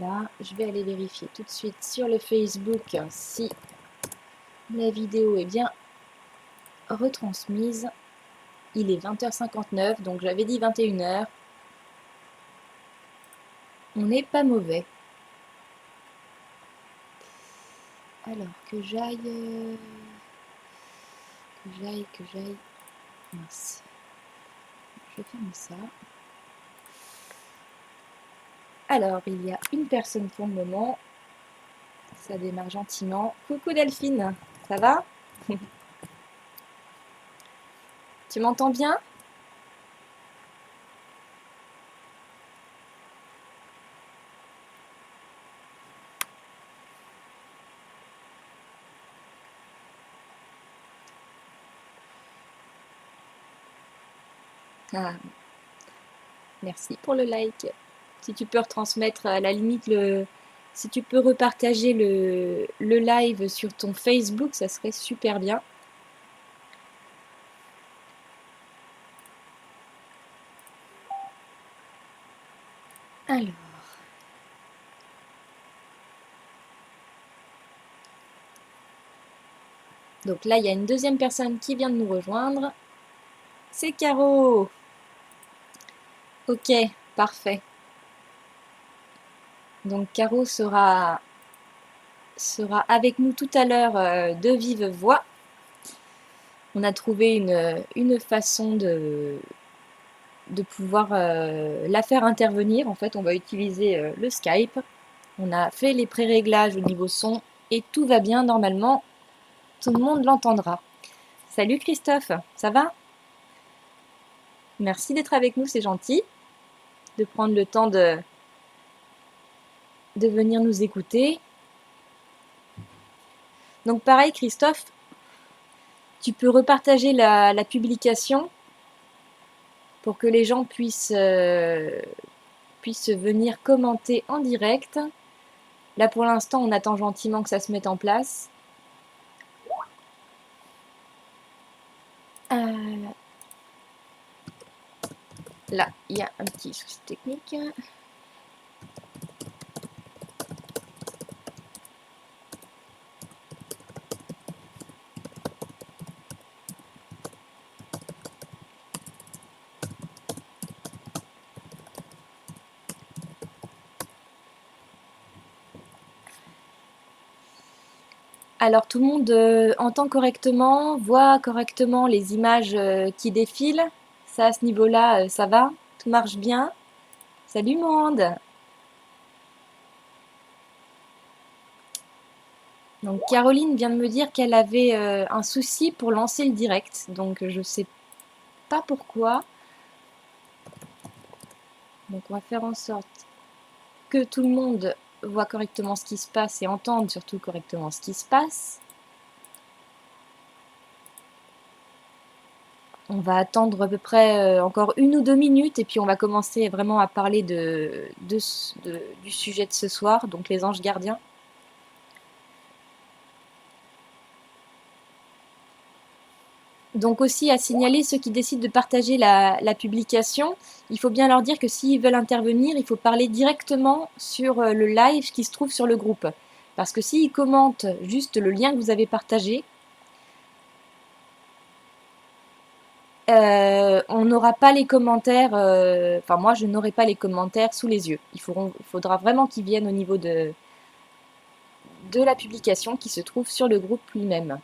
Là, je vais aller vérifier tout de suite sur le Facebook si la vidéo est bien retransmise. Il est 20h59, donc j'avais dit 21h. On n'est pas mauvais. Alors, que j'aille... Que j'aille... Mince. Je vais fermer ça. Alors, il y a une personne pour le moment. Ça démarre gentiment. Coucou Delphine, ça va? Tu m'entends bien? Ah, merci pour le like. Si tu peux retransmettre à la limite si tu peux repartager le live sur ton Facebook, ça serait super bien. Alors. Donc là, il y a une deuxième personne qui vient de nous rejoindre. C'est Caro. Ok, parfait. Donc Caro sera avec nous tout à l'heure de vive voix. On a trouvé une façon de pouvoir la faire intervenir. En fait, on va utiliser le Skype. On a fait les pré-réglages au niveau son et tout va bien normalement. Tout le monde l'entendra. Salut Christophe, ça va? Merci d'être avec nous, c'est gentil. De prendre le temps de venir nous écouter. Donc pareil Christophe, tu peux repartager la publication pour que les gens puissent venir commenter en direct. Là pour l'instant on attend gentiment que ça se mette en place. Là il y a un petit souci technique. Alors tout le monde entend correctement, voit correctement les images qui défilent. Ça à ce niveau-là, ça va? Tout marche bien? Salut monde! Donc Caroline vient de me dire qu'elle avait un souci pour lancer le direct. Donc je sais pas pourquoi. Donc on va faire en sorte que tout le monde voit correctement ce qui se passe et entende surtout correctement ce qui se passe. On va attendre à peu près encore 1 ou 2 minutes et puis on va commencer vraiment à parler du sujet de ce soir, donc les anges gardiens. Donc aussi à signaler ceux qui décident de partager la publication, il faut bien leur dire que s'ils veulent intervenir, il faut parler directement sur le live qui se trouve sur le groupe. Parce que s'ils commentent juste le lien que vous avez partagé, on n'aura pas les commentaires, enfin moi je n'aurai pas les commentaires sous les yeux. Il faudra vraiment qu'ils viennent au niveau de la publication qui se trouve sur le groupe lui-même.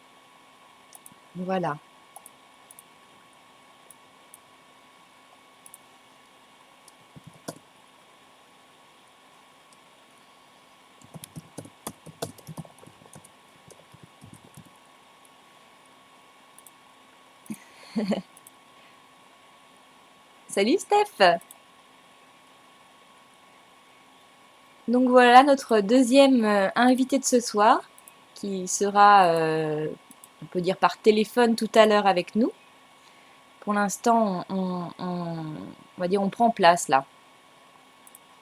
Voilà. Salut Steph! Donc voilà notre deuxième invité de ce soir, qui sera, on peut dire par téléphone tout à l'heure avec nous. Pour l'instant, on va dire on prend place là.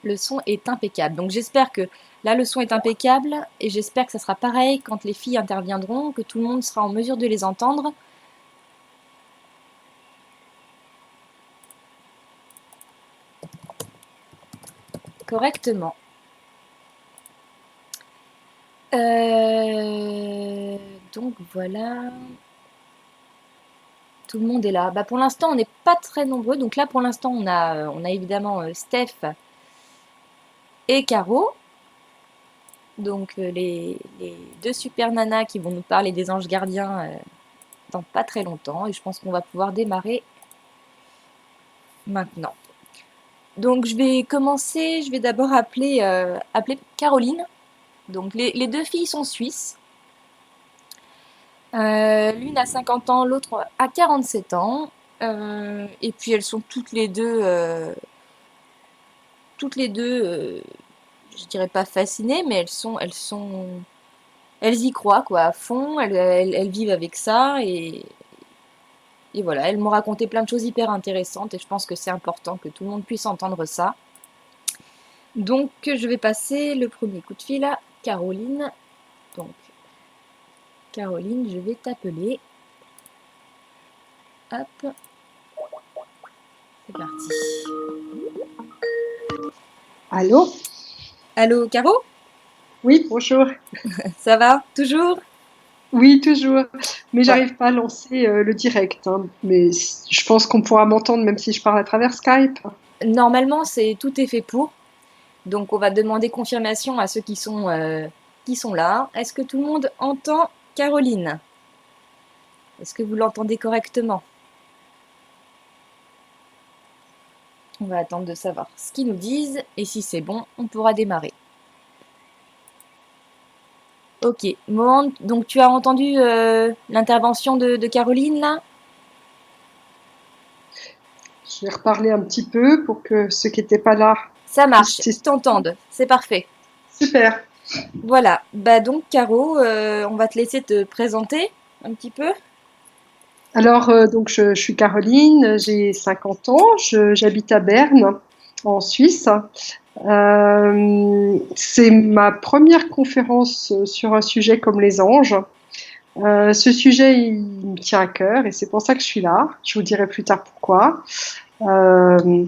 Le son est impeccable. Donc j'espère que là le son est impeccable et j'espère que ça sera pareil quand les filles interviendront, que tout le monde sera en mesure de les entendre. Correctement. Donc voilà, tout le monde est là. Bah, pour l'instant, on n'est pas très nombreux. Donc là, pour l'instant, on a évidemment Steph et Caro. Donc les deux super nanas qui vont nous parler des anges gardiens dans pas très longtemps. Et je pense qu'on va pouvoir démarrer maintenant. Donc je vais commencer, je vais d'abord appeler Caroline. Donc les deux filles sont suisses. L'une a 50 ans, l'autre a 47 ans. Et puis elles sont toutes les deux, je dirais pas fascinées, mais elles y croient quoi, à fond. Elles vivent avec ça et voilà. Elles m'ont raconté plein de choses hyper intéressantes et je pense que c'est important que tout le monde puisse entendre ça. Donc je vais passer le premier coup de fil à Caroline. Donc Caroline, je vais t'appeler. Hop, c'est parti. Allô? Allô Caro? Oui, bonjour. Ça va? Toujours? Oui, toujours. Mais Voilà. j'arrive pas à lancer le direct, hein. Mais je pense qu'on pourra m'entendre même si je parle à travers Skype. Normalement, tout est fait pour. Donc on va demander confirmation à ceux qui sont là. Est-ce que tout le monde entend Caroline? Est-ce que vous l'entendez correctement? On va attendre de savoir ce qu'ils nous disent et si c'est bon, on pourra démarrer. Ok, Mohand, donc tu as entendu l'intervention de Caroline là? Je vais reparler un petit peu pour que ceux qui n'étaient pas là Ça puissent marche, ils tester. t'entendent, c'est parfait. Super. Voilà, bah donc Caro, on va te laisser te présenter un petit peu. Alors, donc je suis Caroline, j'ai 50 ans, j'habite à Berne, en Suisse. C'est ma première conférence sur un sujet comme les anges. Ce sujet, il me tient à cœur et c'est pour ça que je suis là. Je vous dirai plus tard pourquoi. Euh,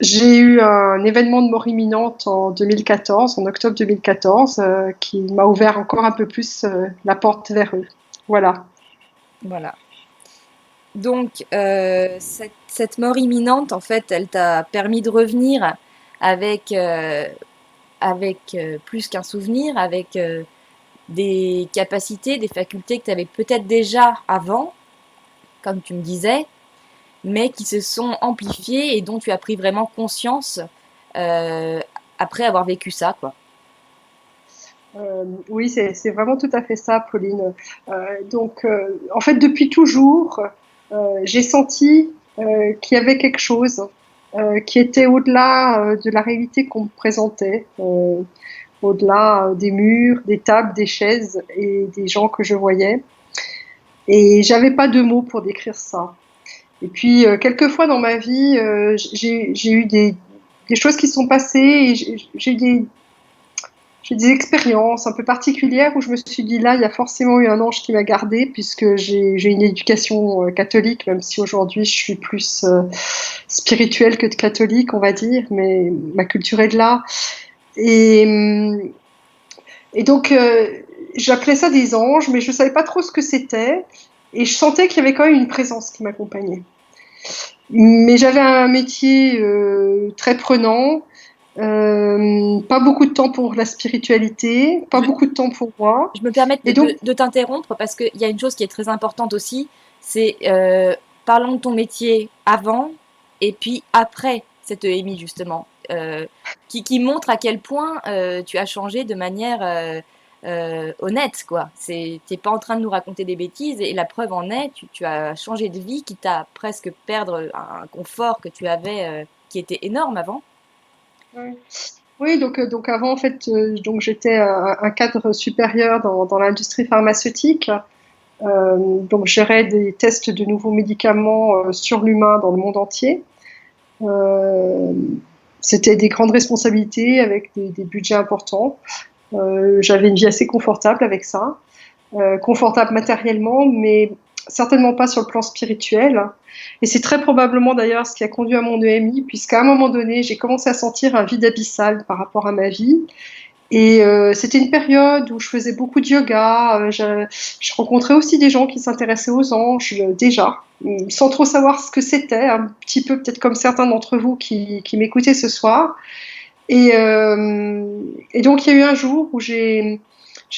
j'ai eu un événement de mort imminente en 2014, en octobre 2014, qui m'a ouvert encore un peu plus la porte vers eux. Voilà. Voilà. Donc, cette mort imminente, en fait, elle t'a permis de revenir avec, plus qu'un souvenir, avec des capacités, des facultés que tu avais peut-être déjà avant, comme tu me disais, mais qui se sont amplifiées et dont tu as pris vraiment conscience euh, après avoir vécu ça, quoi. Oui, c'est vraiment tout à fait ça, Pauline. En fait, depuis toujours, j'ai senti qu'il y avait quelque chose qui était au-delà de la réalité qu'on me présentait, au-delà des murs, des tables, des chaises et des gens que je voyais. Et j'avais pas de mots pour décrire ça. Et puis, quelquefois dans ma vie, j'ai eu des choses qui sont passées et j'ai des expériences un peu particulières où je me suis dit là, il y a forcément eu un ange qui m'a gardée puisque j'ai une éducation catholique, même si aujourd'hui je suis plus spirituelle que de catholique, on va dire, mais ma culture est de là. Et, hum, et donc, j'appelais ça des anges, mais je ne savais pas trop ce que c'était. Et je sentais qu'il y avait quand même une présence qui m'accompagnait. Mais j'avais un métier très prenant, pas beaucoup de temps pour la spiritualité, pas Je, beaucoup de temps pour moi. je me permets Et donc, de t'interrompre parce qu'il y a une chose qui est très importante aussi, c'est parlons de ton métier avant et puis après cette EMI justement, qui montre à quel point tu as changé de manière honnête, quoi. T'es pas en train de nous raconter des bêtises et la preuve en est, tu as changé de vie qui t'a presque perdre un confort que tu avais qui était énorme avant. ouais. Oui, donc avant, en fait, donc j'étais un cadre supérieur dans l'industrie pharmaceutique. Donc, je gérais des tests de nouveaux médicaments sur l'humain dans le monde entier. Euh, C'était des grandes responsabilités avec des budgets importants. J'avais une vie assez confortable avec ça, confortable matériellement, mais certainement pas sur le plan spirituel. Et c'est très probablement d'ailleurs ce qui a conduit à mon EMI, puisqu'à un moment donné, j'ai commencé à sentir un vide abyssal par rapport à ma vie. Et c'était une période où je faisais beaucoup de yoga. Je rencontrais aussi des gens qui s'intéressaient aux anges déjà, sans trop savoir ce que c'était, un petit peu peut-être comme certains d'entre vous qui m'écoutaient ce soir. Et, euh, et donc il y a eu un jour où j'ai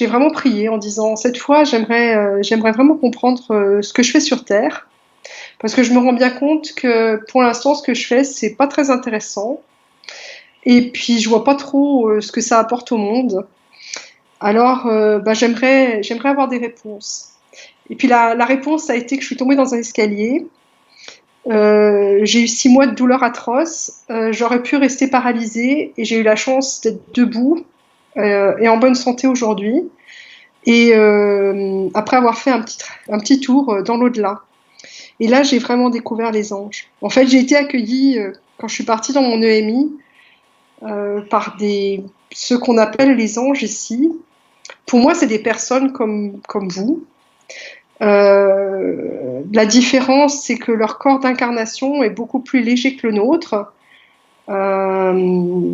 vraiment prié en disant cette fois j'aimerais vraiment comprendre ce que je fais sur Terre, parce que je me rends bien compte que pour l'instant ce que je fais c'est pas très intéressant. Et puis je vois pas trop ce que ça apporte au monde. Alors, bah, j'aimerais avoir des réponses. Et puis la réponse a été que je suis tombée dans un escalier. J'ai eu 6 mois de douleurs atroces. J'aurais pu rester paralysée et j'ai eu la chance d'être debout et en bonne santé aujourd'hui. Et après avoir fait un petit tour dans l'au-delà. Et là, j'ai vraiment découvert les anges. En fait, j'ai été accueillie quand je suis partie dans mon EMI par ceux qu'on appelle les anges ici. Pour moi, c'est des personnes comme vous. La différence, c'est que leur corps d'incarnation est beaucoup plus léger que le nôtre. Euh,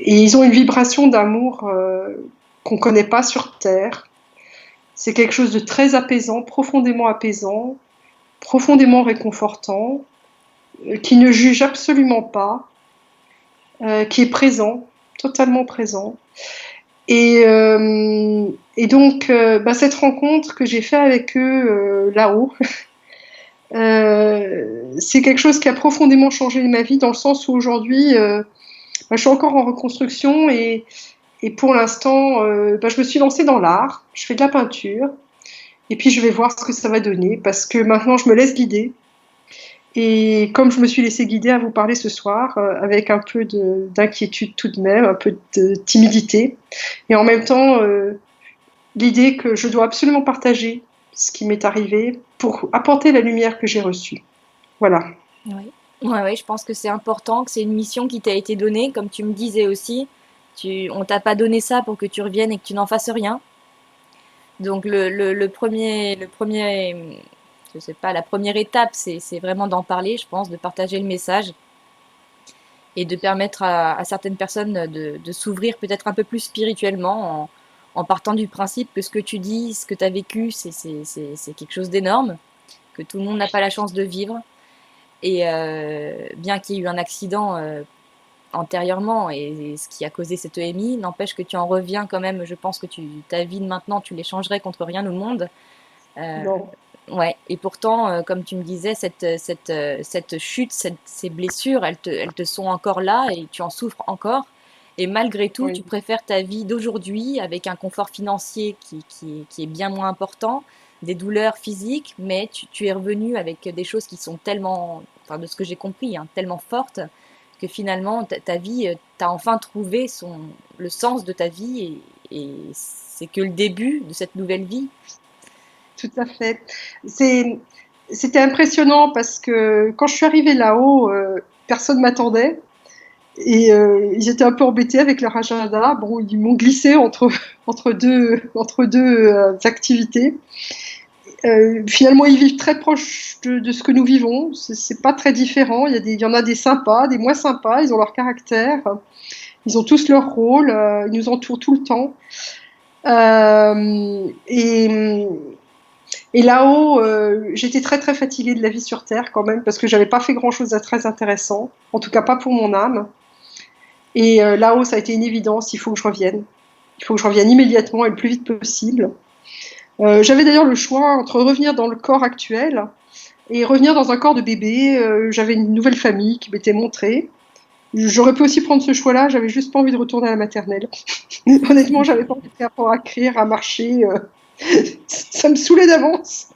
et ils ont une vibration d'amour qu'on ne connaît pas sur Terre. C'est quelque chose de très apaisant, profondément réconfortant, qui ne juge absolument pas, qui est présent, totalement présent. Et donc, bah, cette rencontre que j'ai fait avec eux là-haut, c'est quelque chose qui a profondément changé ma vie dans le sens où aujourd'hui, bah, je suis encore en reconstruction et pour l'instant, bah, je me suis lancée dans l'art. Je fais de la peinture et puis je vais voir ce que ça va donner parce que maintenant je me laisse guider. Et comme je me suis laissée guider à vous parler ce soir, avec un peu d'inquiétude tout de même, un peu de timidité, et en même temps, l'idée que je dois absolument partager ce qui m'est arrivé pour apporter la lumière que j'ai reçue. Voilà. Oui. Ouais, ouais, je pense que c'est important, que c'est une mission qui t'a été donnée, comme tu me disais aussi. On t'a pas donné ça pour que tu reviennes et que tu n'en fasses rien. Donc je sais pas, la première étape, c'est vraiment d'en parler, je pense, de partager le message et de permettre à certaines personnes de s'ouvrir peut-être un peu plus spirituellement en partant du principe que ce que tu dis, ce que tu as vécu, c'est quelque chose d'énorme, que tout le monde n'a pas la chance de vivre. Et bien qu'il y ait eu un accident antérieurement et ce qui a causé cette EMI, n'empêche que tu en reviens quand même. Je pense que ta vie de maintenant, tu l'échangerais contre rien au monde. Euh, Non. ouais. Et pourtant, comme tu me disais, cette chute, ces blessures, elles te sont encore là et tu en souffres encore. Et malgré tout, tu Oui. préfères ta vie d'aujourd'hui avec un confort financier qui est bien moins important, des douleurs physiques, mais tu es revenu avec des choses qui sont tellement, enfin de ce que j'ai compris, hein, tellement fortes que finalement ta vie, tu as enfin trouvé le sens de ta vie et c'est que le début de cette nouvelle vie. Tout à fait. C'est, C'était impressionnant parce que quand je suis arrivée là-haut, personne m'attendait et ils étaient un peu embêtés avec leur agenda. Bon, ils m'ont glissé entre deux activités. Finalement, ils vivent très proche de ce que nous vivons. C'est pas très différent. Il y en a des sympas, des moins sympas. Ils ont leur caractère. Ils ont tous leur rôle. Ils nous entourent tout le temps. Euh, et, et là-haut, j'étais très très fatiguée de la vie sur Terre quand même parce que j'avais pas fait grand-chose de très intéressant, en tout cas pas pour mon âme. Et là-haut, ça a été une évidence, il faut que je revienne. Il faut que je revienne immédiatement et le plus vite possible. J'avais d'ailleurs le choix entre revenir dans le corps actuel et revenir dans un corps de bébé. J'avais une nouvelle famille qui m'était montrée. J'aurais pu aussi prendre ce choix-là, j'avais juste pas envie de retourner à la maternelle. Honnêtement, j'avais pas envie de apprendre à écrire, à marcher. Ça me saoulait d'avance.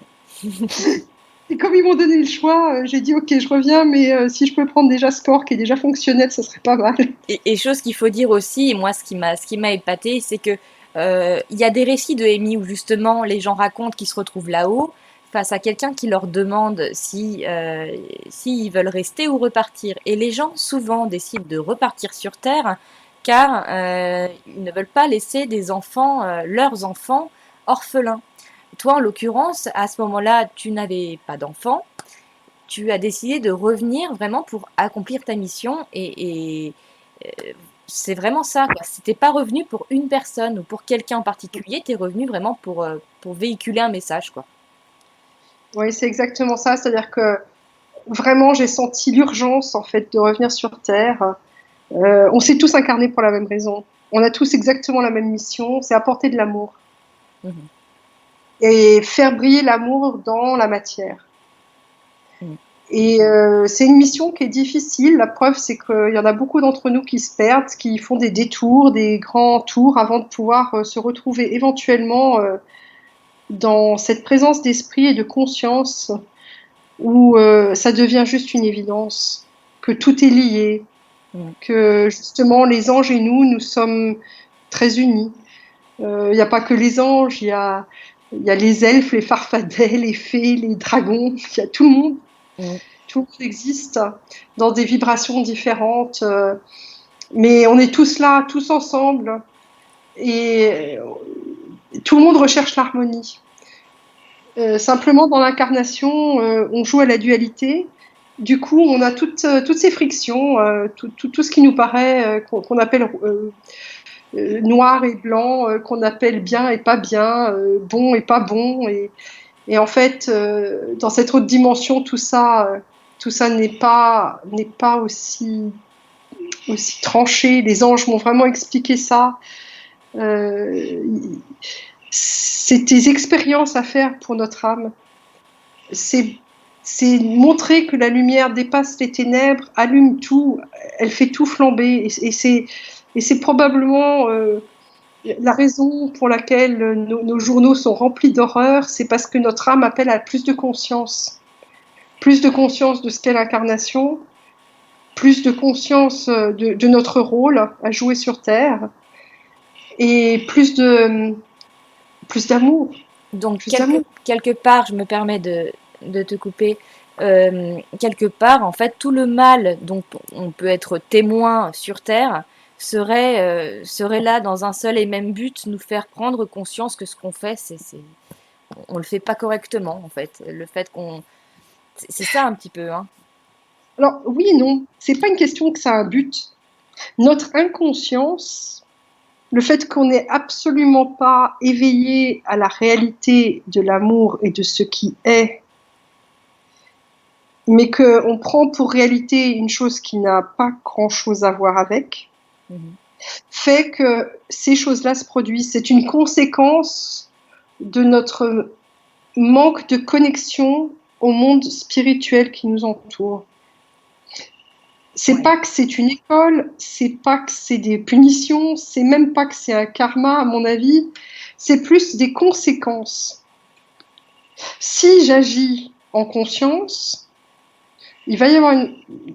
Et comme ils m'ont donné le choix, j'ai dit ok, je reviens, mais si je peux prendre déjà ce corps qui est déjà fonctionnel, ça serait pas mal. Et chose qu'il faut dire aussi, et moi ce qui m'a épaté, c'est que il y a des récits de Amy où justement les gens racontent qu'ils se retrouvent là-haut face à quelqu'un qui leur demande s'ils veulent rester ou repartir. Et les gens souvent décident de repartir sur Terre car ils ne veulent pas laisser des enfants, leurs enfants, orphelins. Toi, en l'occurrence, à ce moment-là, tu n'avais pas d'enfants. Tu as décidé de revenir vraiment pour accomplir ta mission et c'est vraiment ça, quoi. Si t'es pas revenu pour une personne ou pour quelqu'un en particulier, t'es revenu vraiment pour véhiculer un message, quoi. Oui, c'est exactement ça. C'est-à-dire que vraiment, j'ai senti l'urgence en fait de revenir sur Terre. On s'est tous incarnés pour la même raison. On a tous exactement la même mission, c'est apporter de l'amour Mhm. et faire briller l'amour dans la matière. Mhm. Et c'est une mission qui est difficile. La preuve, c'est qu'il y en a beaucoup d'entre nous qui se perdent, qui font des détours, des grands tours avant de pouvoir se retrouver éventuellement dans cette présence d'esprit et de conscience où ça devient juste une évidence, que tout est lié, Mhm. que justement les anges et nous, nous sommes très unis. Il n'y a pas que les anges, il y a les elfes, les farfadets, les fées, les dragons, il y a tout le monde. Mhm. Tout le monde existe dans des vibrations différentes, mais on est tous là, tous ensemble, et tout le monde recherche l'harmonie. Simplement, dans l'incarnation, on joue à la dualité. Du coup, on a toutes ces frictions, tout ce qui nous paraît, qu'on appelle noir et blanc, qu'on appelle bien et pas bien, bon et pas bon. Et en fait, dans cette autre dimension, tout ça n'est pas aussi tranché. Les anges m'ont vraiment expliqué ça. Euh, c'est des expériences à faire pour notre âme. C'est c'est montrer que la lumière dépasse les ténèbres, allume tout, elle fait tout flamber. Et c'est probablement la raison pour laquelle nos journaux sont remplis d'horreur, c'est parce que notre âme appelle à plus de conscience de ce qu'est l'incarnation, plus de conscience de notre rôle à jouer sur Terre, et plus d'amour, Donc, plus d'amour. quelque part, je me permets de te couper. Quelque part, en fait, tout le mal dont on peut être témoin sur Terre serait là dans un seul et même but, nous faire prendre conscience que ce qu'on fait, on le fait pas correctement, en fait. Le fait qu'on, c'est ça un petit peu, hein. Alors oui et non, c'est pas une question que ça a un but. Notre inconscience, le fait qu'on n'est absolument pas éveillé à la réalité de l'amour et de ce qui est, mais qu'on prend pour réalité une chose qui n'a pas grand-chose à voir avec, Mhm. fait que ces choses-là se produisent. C'est une conséquence de notre manque de connexion au monde spirituel qui nous entoure. C'est Ouais. pas que c'est une école, c'est pas que c'est des punitions, c'est même pas que c'est un karma, à mon avis, c'est plus des conséquences. Si j'agis en conscience, il va y avoir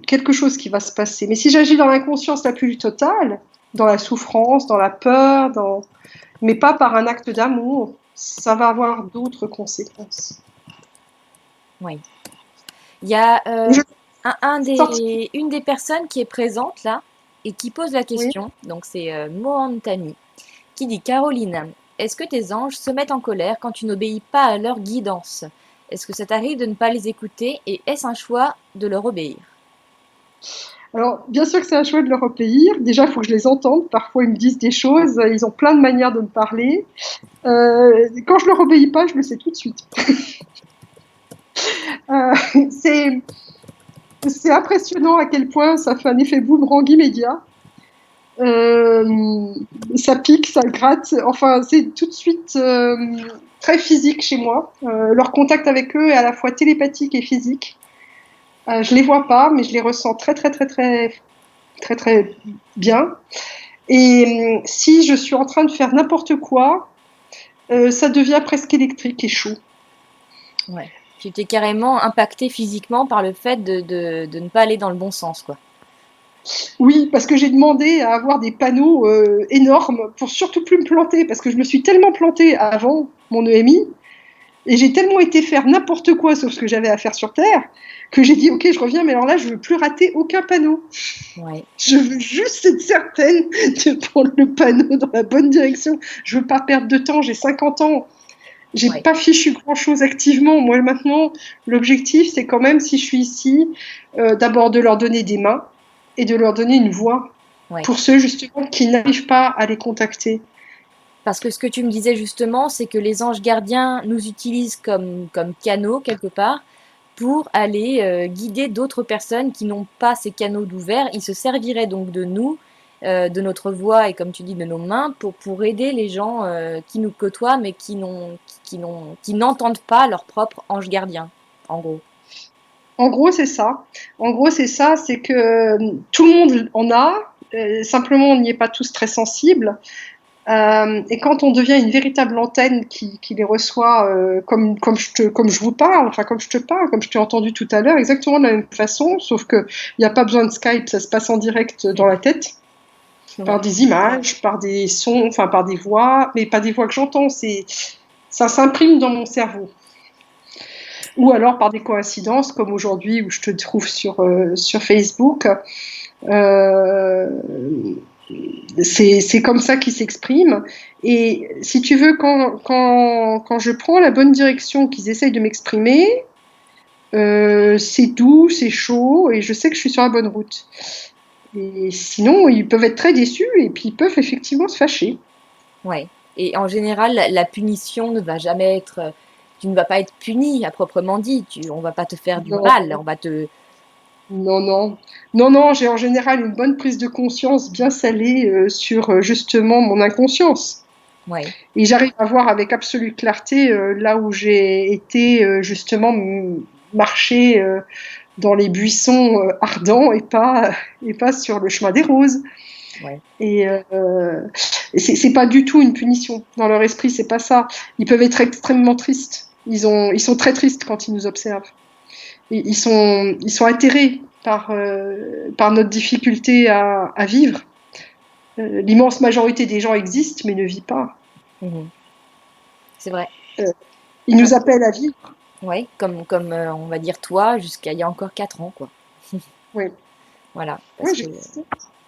quelque chose qui va se passer. Mais si j'agis dans l'inconscience la plus totale, dans la souffrance, dans la peur, mais pas par un acte d'amour, ça va avoir d'autres conséquences. Oui. Il y a Je sorti. une des personnes qui est présente là et qui pose la Oui. question, donc c'est Mohantani, qui dit Caroline, est-ce que tes anges se mettent en colère quand tu n'obéis pas à leur guidance? Est-ce que ça t'arrive de ne pas les écouter et est-ce un choix de leur obéir? Alors, bien sûr que c'est un choix de leur obéir. Déjà, il faut que je les entende. Parfois, ils me disent des choses. Ils ont plein de manières de me parler. Quand je leur obéis pas, je le sais tout de suite. Euh, c'est c'est impressionnant à quel point ça fait un effet boomerang immédiat. Euh, Ça pique, ça gratte. Enfin, c'est tout de suite très physique chez moi. Leur contact avec eux est à la fois télépathique et physique. Je les vois pas, mais je les ressens très, très bien. Et si je suis en train de faire n'importe quoi, ça devient presque électrique et chaud. Ouais. Tu t'es carrément impacté physiquement par le fait de ne pas aller dans le bon sens, quoi. Oui, parce que j'ai demandé à avoir des panneaux énormes pour surtout plus me planter, parce que je me suis tellement plantée avant mon EMI, et j'ai tellement été faire n'importe quoi sauf ce que j'avais à faire sur Terre, que j'ai dit, ok, je reviens, mais alors là, je veux plus rater aucun panneau. Ouais. Je veux juste être certaine de prendre le panneau dans la bonne direction. Je veux pas perdre de temps, j'ai 50 ans. J'ai Ouais. pas fichu grand-chose activement. Moi, maintenant, l'objectif, c'est quand même, si je suis ici, d'abord de leur donner des mains et de leur donner une voix. Ouais. pour ceux justement qui n'arrivent pas à les contacter. Parce que ce que tu me disais justement, c'est que les anges gardiens nous utilisent comme canaux quelque part pour aller guider d'autres personnes qui n'ont pas ces canaux d'ouvert. Ils se serviraient donc de nous, de notre voix et comme tu dis de nos mains pour aider les gens qui nous côtoient mais qui n'entendent pas leur propre ange gardien, en gros. En gros, c'est ça. En gros, c'est ça, c'est que tout le monde en a, simplement on n'y est pas tous très sensibles. Et quand on devient une véritable antenne qui les reçoit comme je vous parle, enfin comme je te parle, comme je t'ai entendu tout à l'heure, exactement de la même façon, sauf qu'il n'y a pas besoin de Skype, ça se passe en direct dans la tête, par Ouais. des images, par des sons, enfin par des voix, mais pas des voix que j'entends, ça s'imprime dans mon cerveau. Ou alors par des coïncidences, comme aujourd'hui où je te trouve sur Facebook. Euh, c'est comme ça qu'ils s'expriment. Et si tu veux, quand je prends la bonne direction qu'ils essayent de m'exprimer, c'est doux, c'est chaud, et je sais que je suis sur la bonne route. Et sinon, ils peuvent être très déçus, et puis ils peuvent effectivement se fâcher. Ouais. Et en général, la punition ne va jamais être. Tu ne vas pas être puni à proprement dit. On va pas te faire du mal. Non, On va te. non, non. Non, non, j'ai en général une bonne prise de conscience bien salée sur justement mon inconscience. Ouais. Et j'arrive à voir avec absolue clarté là où j'ai été justement marcher dans les buissons ardents et pas sur le chemin des roses. Ouais. Et c'est pas du tout une punition. Dans leur esprit, c'est pas ça. Ils peuvent être extrêmement tristes. Ils sont très tristes quand ils nous observent. Et ils sont atterrés par notre difficulté à vivre. L'immense majorité des gens existent mais ne vivent pas. Mhm. C'est vrai. Euh, ils nous appellent à vivre. Ouais. Comme on va dire toi, jusqu'à il y a encore 4 ans, quoi. Oui, Voilà. Parce oui, que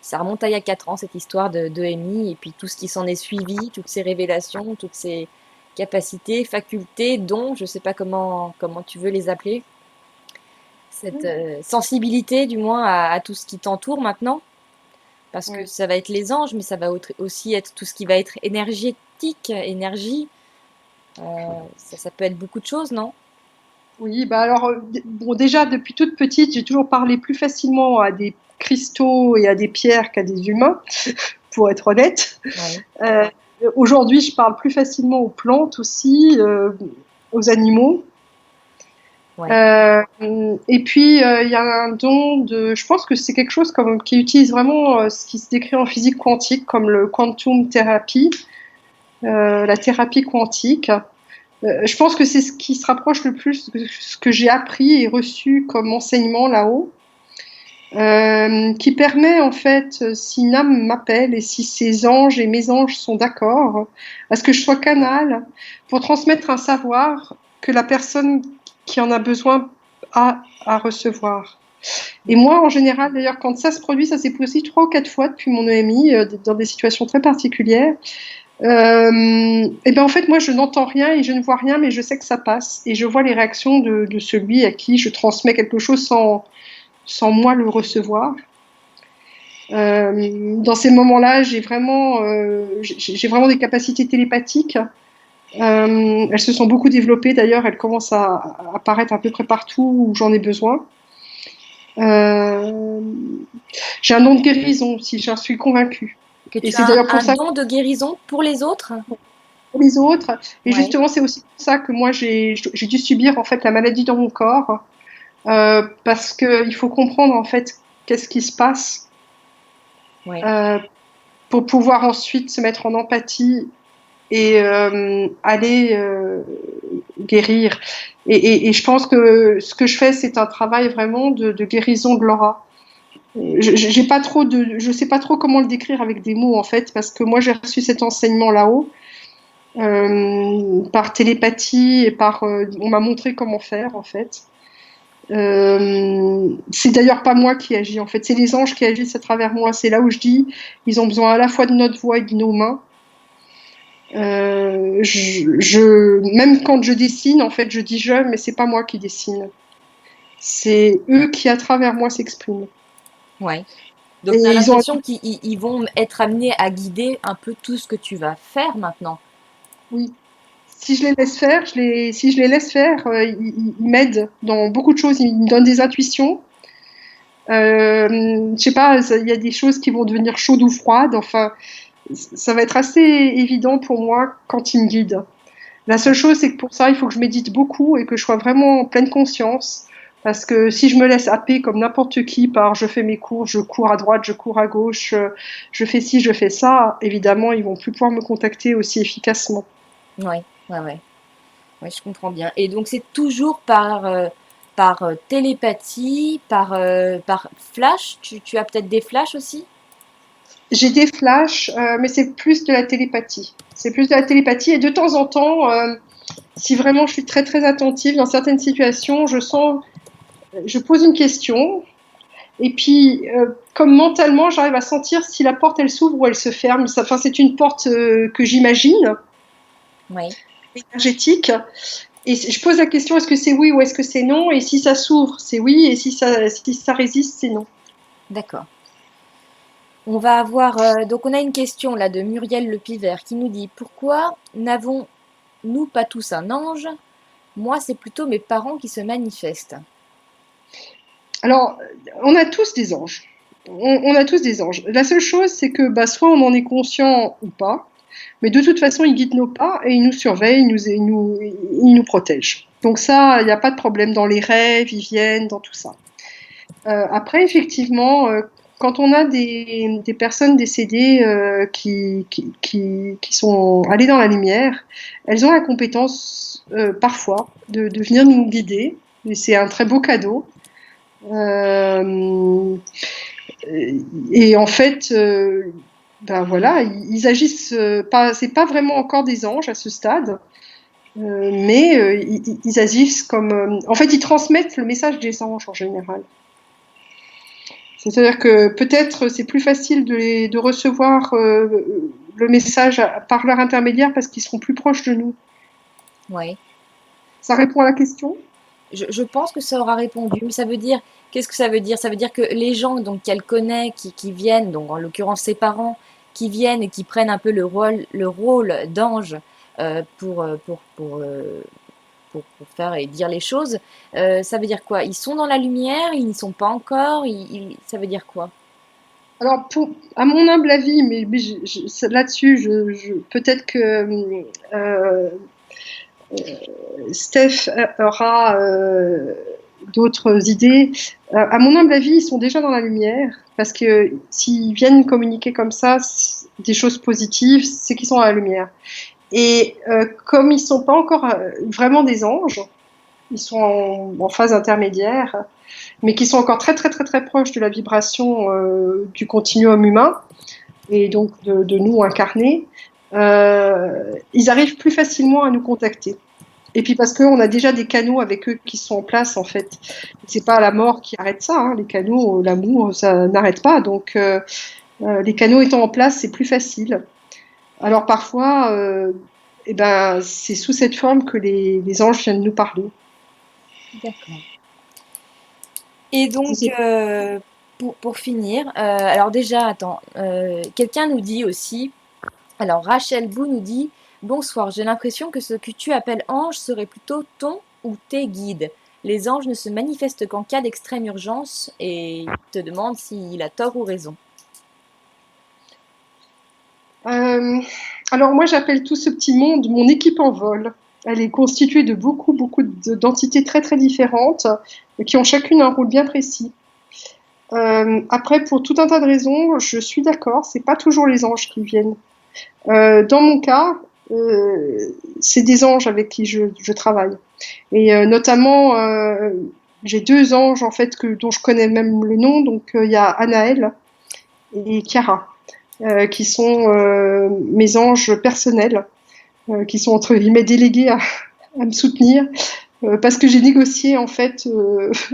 ça remonte à il y a 4 ans, cette histoire de Amy, et puis tout ce qui s'en est suivi, toutes ces révélations, toutes ces capacités, facultés, dons, je sais pas comment tu veux les appeler, cette sensibilité du moins à tout ce qui t'entoure maintenant, parce que oui. ça va être les anges, mais ça va aussi être tout ce qui va être énergétique, énergie, ça peut être beaucoup de choses, non? Oui, bah alors, bon, déjà, depuis toute petite, j'ai toujours parlé plus facilement à des cristaux et à des pierres qu'à des humains, pour être honnête. Ouais, Euh, Aujourd'hui, je parle plus facilement aux plantes aussi, aux animaux. ouais, Et puis, il y a un don de. Je pense que c'est quelque chose qui utilise vraiment ce qui se décrit en physique quantique comme le quantum therapy, la thérapie quantique. Je pense que c'est ce qui se rapproche le plus de ce que j'ai appris et reçu comme enseignement là-haut, qui permet en fait, si une âme m'appelle et si ses anges et mes anges sont d'accord, à ce que je sois canal pour transmettre un savoir que la personne qui en a besoin a à recevoir. Et moi, en général, d'ailleurs, quand ça se produit, ça s'est produit 3 ou 4 fois depuis mon EMI, dans des situations très particulières. Et ben en fait, moi, je n'entends rien et je ne vois rien, mais je sais que ça passe. Et je vois les réactions de celui à qui je transmets quelque chose sans moi le recevoir. Dans ces moments-là, j'ai vraiment des capacités télépathiques. Elles se sont beaucoup développées, d'ailleurs, elles commencent à apparaître à peu près partout où j'en ai besoin. Euh, j'ai un don de guérison, si j'en suis convaincue. que Et tu c'est as d'ailleurs pour un ça don de guérison pour les autres? pour les autres. Et Ouais, justement, c'est aussi pour ça que moi, j'ai dû subir en fait la maladie dans mon corps, parce qu'il faut comprendre en fait qu'est-ce qui se passe ouais, euh, pour pouvoir ensuite se mettre en empathie et aller guérir. Et je pense que ce que je fais, c'est un travail vraiment de guérison de l'aura. J'ai pas trop je sais pas trop comment le décrire avec des mots en fait, parce que moi j'ai reçu cet enseignement là-haut par télépathie et on m'a montré comment faire en fait. C'est d'ailleurs pas moi qui agis en fait, c'est les anges qui agissent à travers moi. C'est là où je dis, ils ont besoin à la fois de notre voix et de nos mains. Même quand je dessine, en fait, je dis je, mais c'est pas moi qui dessine. C'est eux qui, à travers moi, s'expriment. ouais. Donc, tu Et as ils ont, l'impression qu'ils vont être amenés à guider un peu tout ce que tu vas faire maintenant. oui, si je les laisse faire, si je les laisse faire, ils m'aident dans beaucoup de choses. Ils me donnent des intuitions. Je sais pas, il y a des choses qui vont devenir chaudes ou froides. Enfin, ça va être assez évident pour moi quand ils me guident. La seule chose, c'est que pour ça, il faut que je médite beaucoup et que je sois vraiment en pleine conscience. Parce que si je me laisse happer comme n'importe qui par je fais mes cours, je cours à droite, je cours à gauche, je fais ci, je fais ça, évidemment, ils vont plus pouvoir me contacter aussi efficacement. Ouais, ouais, ouais. Ouais, je comprends bien. Et donc, c'est toujours par télépathie, par flash. Tu as peut-être des flashs aussi? J'ai des flashs, mais c'est plus de la télépathie. C'est plus de la télépathie et de temps en temps, si vraiment je suis très très attentive dans certaines situations, je sens, je pose une question et puis comme mentalement j'arrive à sentir si la porte elle s'ouvre ou elle se ferme. Enfin, c'est une porte que j'imagine Oui, énergétique et je pose la question est-ce que c'est oui ou est-ce que c'est non et si ça s'ouvre c'est oui et si ça résiste c'est non. d'accord. On va avoir donc on a une question là de Muriel Le Pivert qui nous dit pourquoi n'avons-nous pas tous un ange? Moi, c'est plutôt mes parents qui se manifestent. Alors on a tous des anges. On a tous des anges. La seule chose, c'est que bah, soit on en est conscient ou pas, mais de toute façon, ils guident nos pas et ils nous surveillent, ils nous protègent. Donc ça, il n'y a pas de problème dans les rêves, ils viennent, dans tout ça. Après, effectivement, quand on a des personnes décédées qui sont allées dans la lumière, elles ont la compétence parfois de venir nous guider. Et c'est un très beau cadeau. Euh, et en fait, ben voilà, ils agissent pas, c'est pas vraiment encore des anges à ce stade, mais ils agissent comme, en fait, ils transmettent le message des anges en général. C'est-à-dire que peut-être c'est plus facile de recevoir le message par leur intermédiaire parce qu'ils seront plus proches de nous. Oui. Ça répond à la question? Je pense que ça aura répondu, mais ça veut dire, qu'est-ce que ça veut dire? Ça veut dire que les gens donc qu'elle connaît, qui viennent, donc en l'occurrence ses parents, qui viennent et qui prennent un peu le rôle d'ange pour faire et dire les choses, ça veut dire quoi? Ils sont dans la lumière, ils n'y sont pas encore, ça veut dire quoi? Alors, à mon humble avis, mais là-dessus, peut-être que euh, Steph aura d'autres idées. À mon humble avis, ils sont déjà dans la lumière parce que s'ils viennent communiquer comme ça, des choses positives, c'est qu'ils sont dans la lumière. Et comme ils ne sont pas encore vraiment des anges, ils sont en phase intermédiaire, mais qui sont encore très très très très proches de la vibration du continuum humain et donc de nous incarnés, ils arrivent plus facilement à nous contacter. Et puis parce qu'on a déjà des canaux avec eux qui sont en place en fait. C'est pas la mort qui arrête ça, hein. Les canaux, l'amour, ça n'arrête pas. Donc les canaux étant en place, c'est plus facile. Alors parfois, eh ben, c'est sous cette forme que les anges viennent nous parler. D'accord. Et Je donc, sais pour finir, alors déjà, attends, quelqu'un nous dit aussi, alors Rachel Bou nous dit, bonsoir, j'ai l'impression que ce que tu appelles ange serait plutôt ton ou tes guides. Les anges ne se manifestent qu'en cas d'extrême urgence et te demande s'il a tort ou raison. Euh, alors moi, j'appelle tout ce petit monde mon équipe en vol. Elle est constituée de beaucoup d'entités très très différentes qui ont chacune un rôle bien précis. Après, pour tout un tas de raisons, je suis d'accord, c'est pas toujours les anges qui viennent. Dans mon cas, c'est des anges avec qui je travaille. Et notamment, j'ai deux anges en fait dont je connais même le nom. Donc il y a Anaël et Chiara, qui sont mes anges personnels, qui sont entre guillemets délégués à me soutenir, parce que j'ai négocié en fait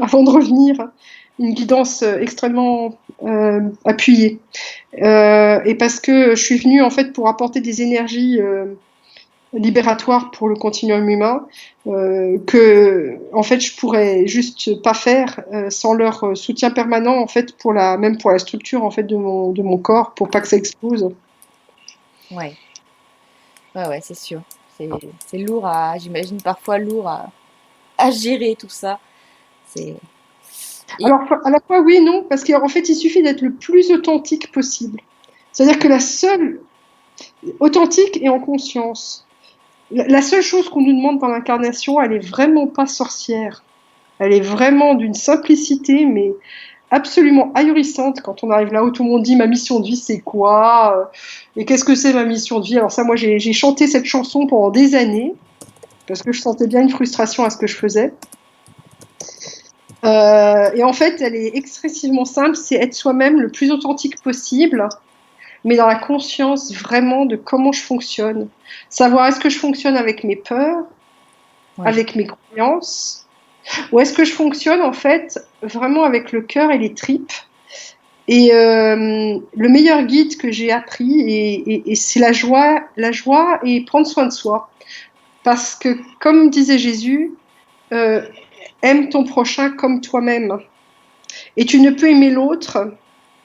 avant de revenir une guidance extrêmement appuyée, et parce que je suis venue en fait pour apporter des énergies libératoire pour le continuum humain, que en fait je pourrais juste pas faire sans leur soutien permanent en fait même pour la structure en fait de mon corps pour pas que ça explose. Ouais, ouais, ouais, c'est sûr. C'est, c'est lourd à, j'imagine parfois lourd à gérer tout ça. C'est, et, Alors à la fois oui et non parce qu'en fait il suffit d'être le plus authentique possible. C'est-à-dire que la seule authentique et en conscience. La seule chose qu'on nous demande dans l'incarnation, elle est vraiment pas sorcière. Elle est vraiment d'une simplicité, mais absolument ahurissante quand on arrive là où tout le monde dit ma mission de vie c'est quoi et qu'est-ce que c'est ma mission de vie. Alors ça, moi j'ai chanté cette chanson pendant des années parce que je sentais bien une frustration à ce que je faisais. Et en fait, elle est excessivement simple, c'est être soi-même le plus authentique possible, mais dans la conscience vraiment de comment je fonctionne. Savoir est-ce que je fonctionne avec mes peurs, ouais, avec mes croyances, ou est-ce que je fonctionne en fait vraiment avec le cœur et les tripes. Et le meilleur guide que j'ai appris, et c'est la joie et prendre soin de soi. Parce que, comme disait Jésus, euh, aime ton prochain comme toi-même. Et tu ne peux aimer l'autre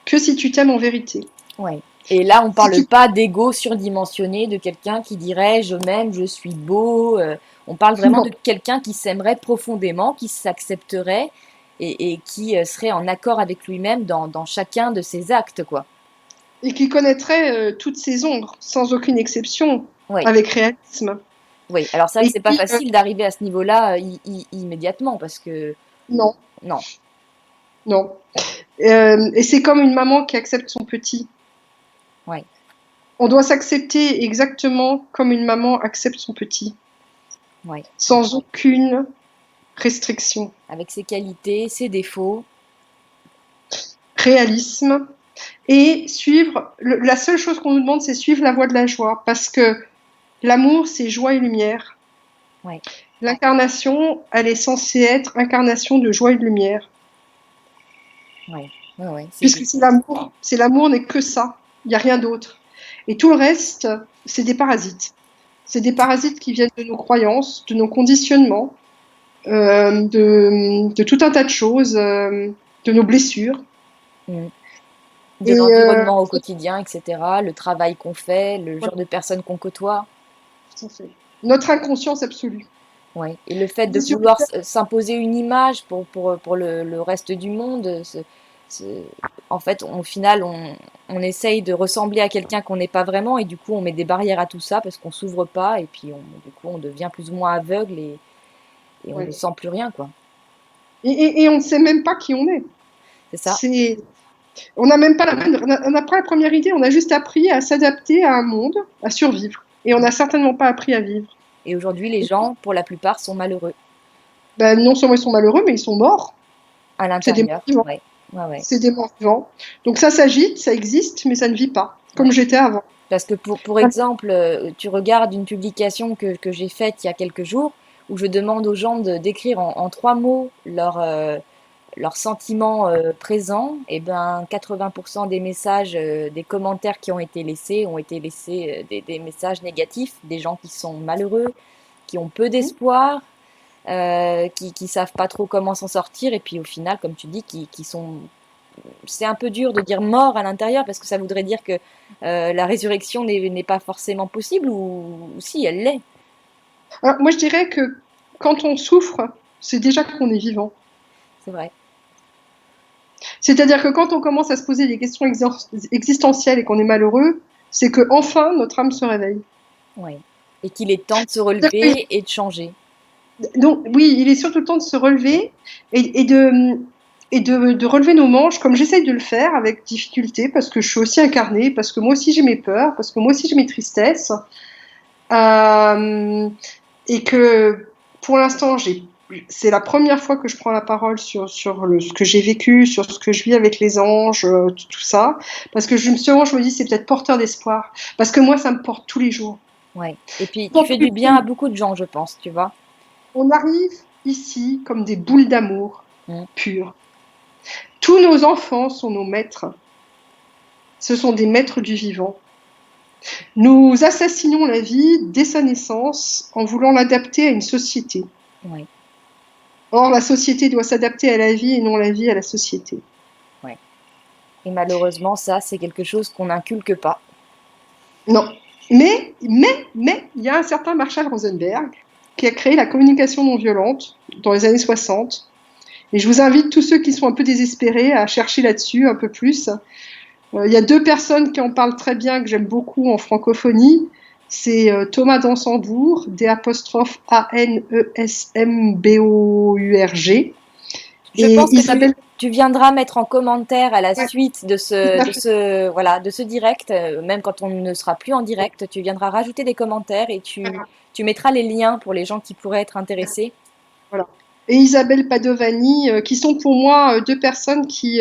que si tu t'aimes en vérité. ouais. Et là, on Si parle tu... pas d'ego surdimensionné, de quelqu'un qui dirait je m'aime, je suis beau. On parle vraiment Non. de quelqu'un qui s'aimerait profondément, qui s'accepterait et qui serait en accord avec lui-même dans chacun de ses actes, quoi. Et qui connaîtrait toutes ses ombres, sans aucune exception, Oui, avec réalisme. oui. Alors c'est vrai que Et c'est pas qui, facile d'arriver à ce niveau-là immédiatement parce que non, non. non. Et c'est comme une maman qui accepte son petit. Ouais, On doit s'accepter exactement comme une maman accepte son petit, ouais. sans aucune restriction. Avec ses qualités, ses défauts. Réalisme. Et suivre, la seule chose qu'on nous demande, c'est suivre la voie de la joie, parce que l'amour, c'est joie et lumière. Ouais, L'incarnation, elle est censée être incarnation de joie et de lumière. ouais, ouais, ouais. Puisque c'est l'amour n'est que ça, il n'y a rien d'autre. Et tout le reste, c'est des parasites. C'est des parasites qui viennent de nos croyances, de nos conditionnements, de tout un tas de choses, de nos blessures. Mm. De Et l'environnement au quotidien, etc. Le travail qu'on fait, le genre voilà, de personnes qu'on côtoie. tout à fait. Notre inconscience absolue. Ouais. Et le fait de Vision- vouloir s'imposer une image pour le reste du monde, en fait, au final, on essaye de ressembler à quelqu'un qu'on n'est pas vraiment et du coup, on met des barrières à tout ça parce qu'on s'ouvre pas et puis du coup, on devient plus ou moins aveugle et on ne ouais. sent plus rien, quoi. Et on ne sait même pas qui on est. C'est ça. C'est, on n'a même pas on n'a pas la première idée, on a juste appris à s'adapter à un monde, à survivre. Et on n'a certainement pas appris à vivre. Et aujourd'hui, les gens, pour la plupart, sont malheureux Ben, non seulement ils sont malheureux, mais ils sont morts. à C'est des morts l'intérieur. vivants. Ouais, ouais, ouais, C'est des morts vivants. Donc ça s'agite, ça existe, mais ça ne vit pas, comme ouais. j'étais avant. Parce que pour exemple, tu regardes une publication que j'ai faite il y a quelques jours où je demande aux gens d'écrire en 3 mots leurs sentiments présents, et ben 80% des messages, des commentaires qui ont été laissés des messages négatifs, des gens qui sont malheureux, qui ont peu d'espoir, qui savent pas trop comment s'en sortir, et puis au final, comme tu dis, qui sont c'est un peu dur de dire mort à l'intérieur parce que ça voudrait dire que la résurrection n'est pas forcément possible ou si elle l'est, Alors, moi, je dirais que quand on souffre, c'est déjà qu'on est vivant. c'est vrai. C'est-à-dire que quand on commence à se poser des questions existentielles et qu'on est malheureux, c'est que enfin notre âme se réveille. Ouais. Et qu'il est temps de se C'est-à-dire relever et de changer. Donc oui, il est surtout le temps de se relever et de relever nos manches, comme j'essaye de le faire avec difficulté, parce que je suis aussi incarnée, parce que moi aussi j'ai mes peurs, parce que moi aussi j'ai mes tristesses, euh, et que pour l'instant c'est la première fois que je prends la parole sur ce que j'ai vécu, sur ce que je vis avec les anges, tout ça, parce que je me dis c'est peut-être porteur d'espoir, parce que moi ça me porte tous les jours. Ouais. Et puis tu fais du bien à beaucoup de gens, je pense, tu vois. On arrive ici comme des boules d'amour Mm. pures. Tous nos enfants sont nos maîtres. Ce sont des maîtres du vivant. Nous assassinons la vie dès sa naissance en voulant l'adapter à une société. Ouais, Or, la société doit s'adapter à la vie et non la vie à la société. ouais. Et malheureusement, ça, c'est quelque chose qu'on n'inculque pas. Non. Mais, il y a un certain Marshall Rosenberg qui a créé la communication non violente dans les années 60. Et je vous invite, tous ceux qui sont un peu désespérés, à chercher là-dessus un peu plus. Il y a deux personnes qui en parlent très bien, que j'aime beaucoup en francophonie. C'est Thomas d'Ansembourg, Danesmbourg, Je et pense que Isabelle. tu viendras mettre en commentaire à la Ouais, suite de tout ce, à de fait. ce, voilà, de ce direct, même quand on ne sera plus en direct, tu viendras rajouter des commentaires et tu mettras les liens pour les gens qui pourraient être intéressés. Voilà. Et Isabelle Padovani, qui sont pour moi deux personnes qui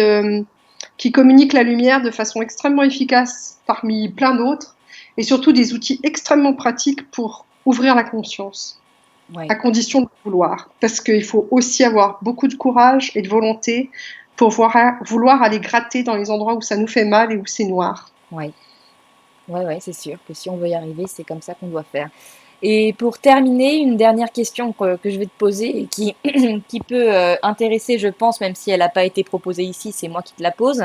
communiquent la lumière de façon extrêmement efficace parmi plein d'autres, et surtout des outils extrêmement pratiques pour ouvrir la conscience, Oui, à condition de vouloir. Parce qu'il faut aussi avoir beaucoup de courage et de volonté pour vouloir aller gratter dans les endroits où ça nous fait mal et où c'est noir. oui, ouais, ouais, c'est sûr que si on veut y arriver, c'est comme ça qu'on doit faire. Et pour terminer, une dernière question que je vais te poser et qui, qui peut intéresser, je pense, même si elle n'a pas été proposée ici, c'est moi qui te la pose.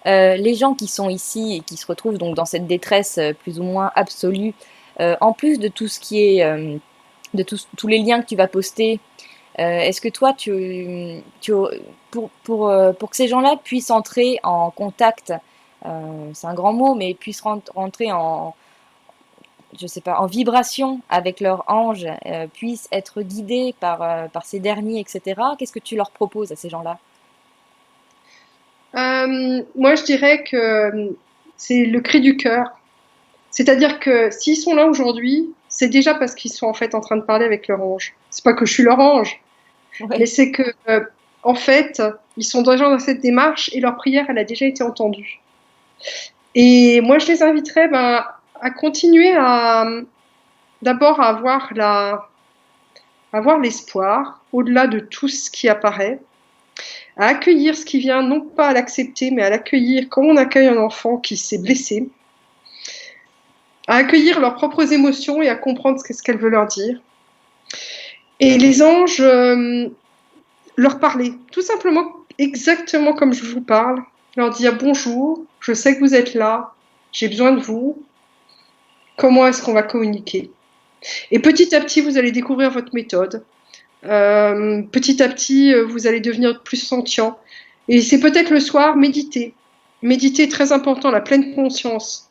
Les gens qui sont ici et qui se retrouvent donc dans cette détresse plus ou moins absolue, en plus de tout ce qui est, de tous les liens que tu vas poster, est-ce que toi, pour que ces gens-là puissent entrer en contact, c'est un grand mot, mais puissent rentrer en, je sais pas, en vibration avec leur ange, puissent être guidés par ces derniers, etc. Qu'est-ce que tu leur proposes à ces gens-là? Moi, je dirais que c'est le cri du cœur. C'est-à-dire que s'ils sont là aujourd'hui, c'est déjà parce qu'ils sont en fait en train de parler avec leur ange. C'est pas que je suis leur ange, mais Ouais, c'est que en fait, ils sont déjà dans cette démarche et leur prière, elle a déjà été entendue. Et moi, je les inviterais à continuer à d'abord à avoir l'espoir au-delà de tout ce qui apparaît, à accueillir ce qui vient, non pas à l'accepter, mais à l'accueillir comme on accueille un enfant qui s'est blessé, à accueillir leurs propres émotions et à comprendre ce qu'elles veulent leur dire. Et les anges, leur parler, tout simplement exactement comme je vous parle, leur dire bonjour, je sais que vous êtes là, j'ai besoin de vous, comment est-ce qu'on va communiquer? Et petit à petit, vous allez découvrir votre méthode. Petit à petit, vous allez devenir plus sentient. Et c'est peut-être le soir, méditer. Méditer est très important, la pleine conscience.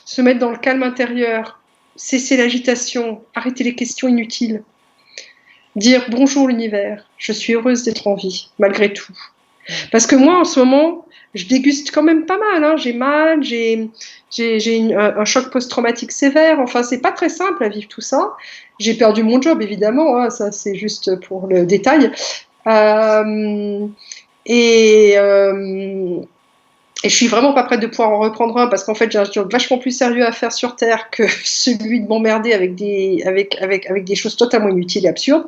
Se mettre dans le calme intérieur, cesser l'agitation, arrêter les questions inutiles. Dire bonjour l'univers, je suis heureuse d'être en vie, malgré tout. ouais. Parce que moi, en ce moment, je déguste quand même pas mal, hein. J'ai mal, un choc post-traumatique sévère. Enfin, c'est pas très simple à vivre tout ça. J'ai perdu mon job, évidemment, hein. Ça, c'est juste pour le détail. Euh, et, euh, et je suis vraiment pas prête de pouvoir en reprendre un parce qu'en fait, j'ai un job vachement plus sérieux à faire sur Terre que celui de m'emmerder avec des choses totalement inutiles et absurdes.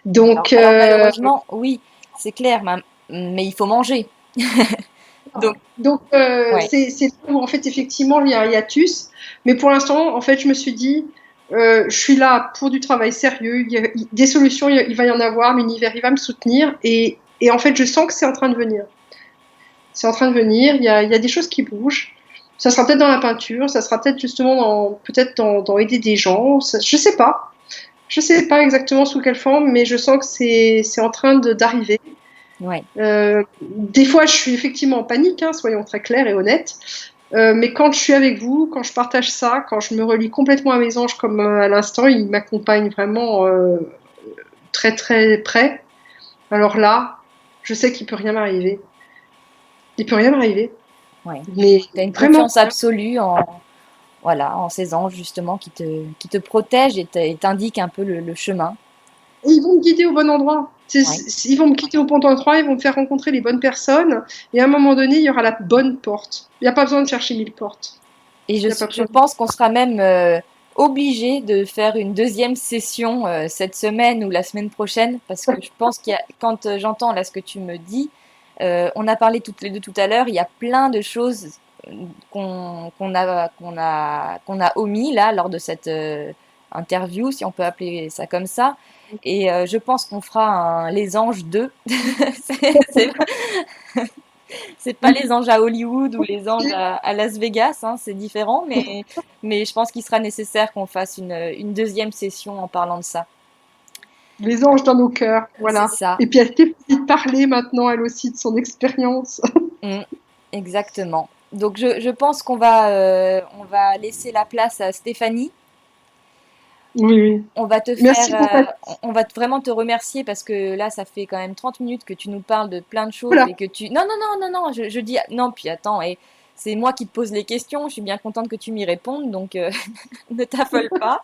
Donc, Alors malheureusement, oui, c'est clair, mais il faut manger. Donc, ouais, c'est où en fait effectivement il y a un hiatus, mais pour l'instant en fait je me suis dit je suis là pour du travail sérieux, des solutions il va y en avoir, l'univers il va me soutenir et en fait je sens que c'est en train de venir. C'est en train de venir, il y a des choses qui bougent. Ça sera peut-être dans la peinture, ça sera peut-être justement dans aider des gens, je sais pas. Je sais pas exactement sous quelle forme, mais je sens que c'est en train d'arriver. ouais. Des fois, je suis effectivement en panique, hein, soyons très clairs et honnêtes. Mais quand je suis avec vous, quand je partage ça, quand je me relie complètement à mes anges comme à l'instant, ils m'accompagnent vraiment très très près. Alors là, je sais qu'il peut rien m'arriver. Il peut rien m'arriver. Ouais. Mais Tu as une vraiment. confiance absolue en, voilà, en ces anges justement qui te protègent et t'indiquent un peu le chemin. Et ils vont me guider au bon endroit. Ouais. Ils vont me quitter au bon endroit, ils vont me faire rencontrer les bonnes personnes. Et à un moment donné, il y aura la bonne porte. Il n'y a pas besoin de chercher mille portes. Et Il n'y a pas je besoin. pense qu'on sera même obligé de faire une deuxième session cette semaine ou la semaine prochaine, parce que je pense quand j'entends là ce que tu me dis, on a parlé toutes les deux tout à l'heure, il y a plein de choses qu'on a omis là lors de cette interview, si on peut appeler ça comme ça. Et je pense qu'on fera Les Anges 2. C'est c'est pas les anges à Hollywood ou les anges à Las Vegas, hein, c'est différent, mais je pense qu'il sera nécessaire qu'on fasse une deuxième session en parlant de ça. Les anges dans nos cœurs, C'est voilà. ça. Et puis elle s'est de parler maintenant, elle aussi, de son expérience. Mm, exactement. Donc je pense qu'on va laisser la place à Stéphanie. Oui, oui. On va te faire, Merci pour ta... on va vraiment te remercier parce que là, ça fait quand même 30 minutes que tu nous parles de plein de choses Voilà. et que tu... Non, non, non, non, non, je dis... Non, puis attends, et c'est moi qui te pose les questions, je suis bien contente que tu m'y répondes, donc ne t'affole pas.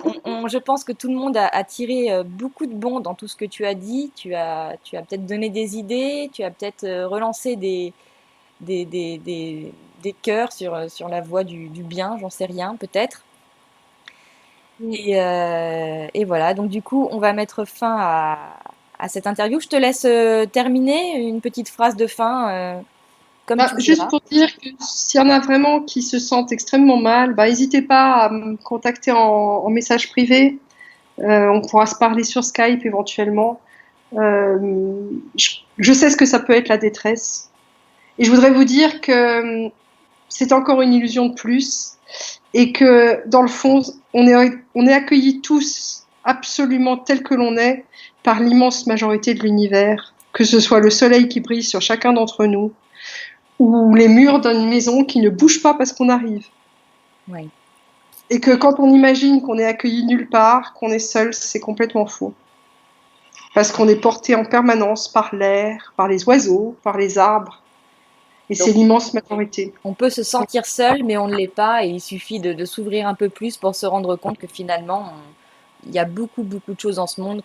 Je pense que tout le monde a tiré beaucoup de bons dans tout ce que tu as dit. Tu as peut-être donné des idées, tu as peut-être relancé des cœurs sur la voie du bien, j'en sais rien, peut-être. Et voilà, donc du coup, on va mettre fin à cette interview. Je te laisse terminer une petite phrase de fin, comme tu Juste voudras. pour dire que s'il y en a vraiment qui se sentent extrêmement mal, n'hésitez pas à me contacter en message privé. On pourra se parler sur Skype éventuellement. Je sais ce que ça peut être la détresse. Et je voudrais vous dire que c'est encore une illusion de plus et que dans le fond, on est accueillis tous absolument tels que l'on est par l'immense majorité de l'univers, que ce soit le soleil qui brille sur chacun d'entre nous ou les murs d'une maison qui ne bougent pas parce qu'on arrive. Oui. Et que quand on imagine qu'on est accueilli nulle part, qu'on est seul, c'est complètement faux. Parce qu'on est porté en permanence par l'air, par les oiseaux, par les arbres. Et c'est Donc, l'immense majorité. on peut se sentir seul, mais on ne l'est pas, et il suffit de s'ouvrir un peu plus pour se rendre compte que finalement, il y a beaucoup, beaucoup de choses dans ce monde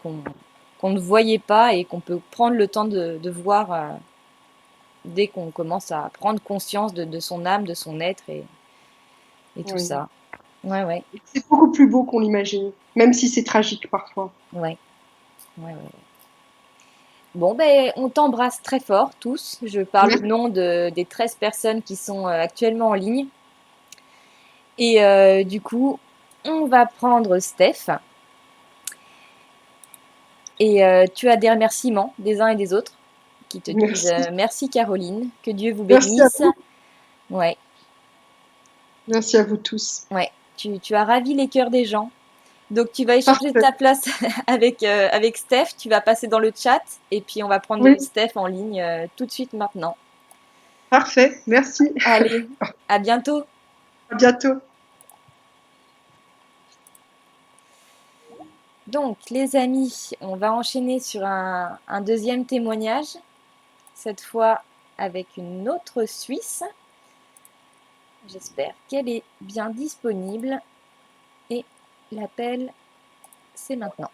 qu'on ne voyait pas et qu'on peut prendre le temps de voir dès qu'on commence à prendre conscience de son âme, de son être et tout Oui. ça. Ouais, ouais, C'est beaucoup plus beau qu'on l'imagine, même si c'est tragique parfois. ouais, ouais, ouais. Bon, ben, on t'embrasse très fort, tous. Je parle au Merci. nom des 13 personnes qui sont actuellement en ligne. Et du coup, on va prendre Steph. Et tu as des remerciements des uns et des autres qui te disent Merci. merci Caroline, que Dieu vous Merci à bénisse. vous. Ouais, Merci à vous tous. ouais, tu as ravi les cœurs des gens. Donc tu vas échanger Parfait. ta place avec Steph, tu vas passer dans le chat et puis on va prendre Oui, Steph en ligne tout de suite maintenant. parfait. Merci. Allez, à bientôt. À bientôt. Donc les amis, on va enchaîner sur un deuxième témoignage, cette fois avec une autre Suisse. J'espère qu'elle est bien disponible et l'appel c'est maintenant.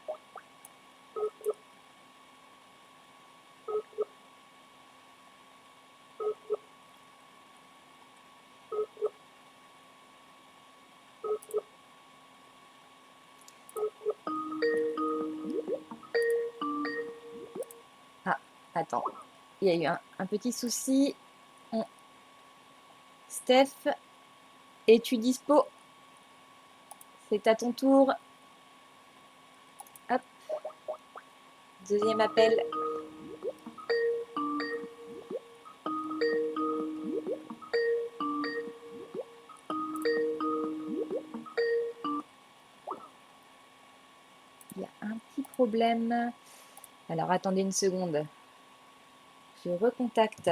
Ah, attends, il y a eu un petit souci. Steph, es-tu dispo? C'est à ton tour. Hop, deuxième appel. Il y a un petit problème. Alors attendez une seconde. Je recontacte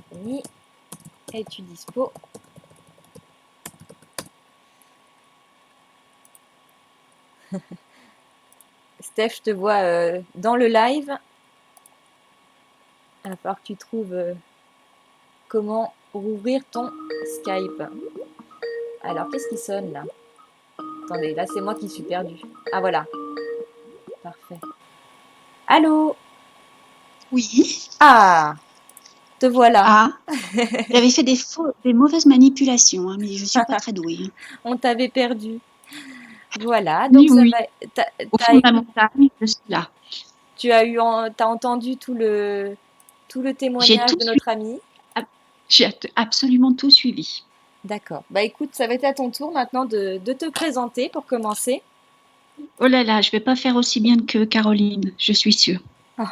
Fanny. Es-tu dispo? Steph, je te vois dans le live. Il va falloir que tu trouves comment rouvrir ton Skype. Alors, qu'est-ce qui sonne là? Attendez, là c'est moi qui suis perdue. Ah voilà, parfait. Allô? Oui. Ah, te voilà. Ah, j'avais fait des mauvaises manipulations, hein, mais je suis pas très douée, hein. On t'avait perdu. Voilà, Oui, donc ça oui, va. au fond de la montagne, je suis là. T'as entendu tout le J'ai témoignage tout de suivi. notre ami. J'ai absolument tout suivi. D'accord. Bah écoute, ça va être à ton tour maintenant de te présenter pour commencer. Oh là là, je vais pas faire aussi bien que Caroline, je suis sûre. Ah,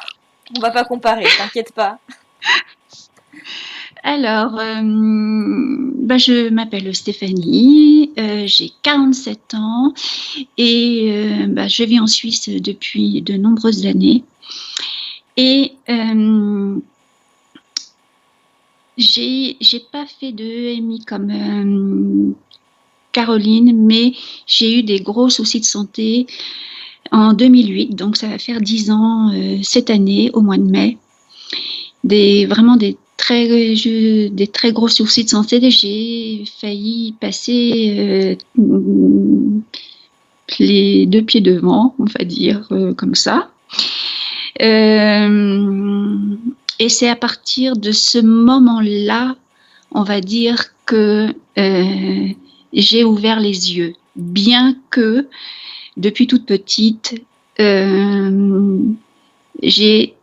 on va pas comparer, t'inquiète pas. Alors, je m'appelle Stéphanie, j'ai 47 ans et je vis en Suisse depuis de nombreuses années. Et j'ai pas fait de EMI comme Caroline, mais j'ai eu des gros soucis de santé en 2008, donc ça va faire 10 ans cette année, au mois de mai. Vraiment des très gros soucis de santé. J'ai failli passer les 2 pieds devant, on va dire comme ça. Et c'est à partir de ce moment-là, on va dire que j'ai ouvert les yeux, bien que depuis toute petite, j'ai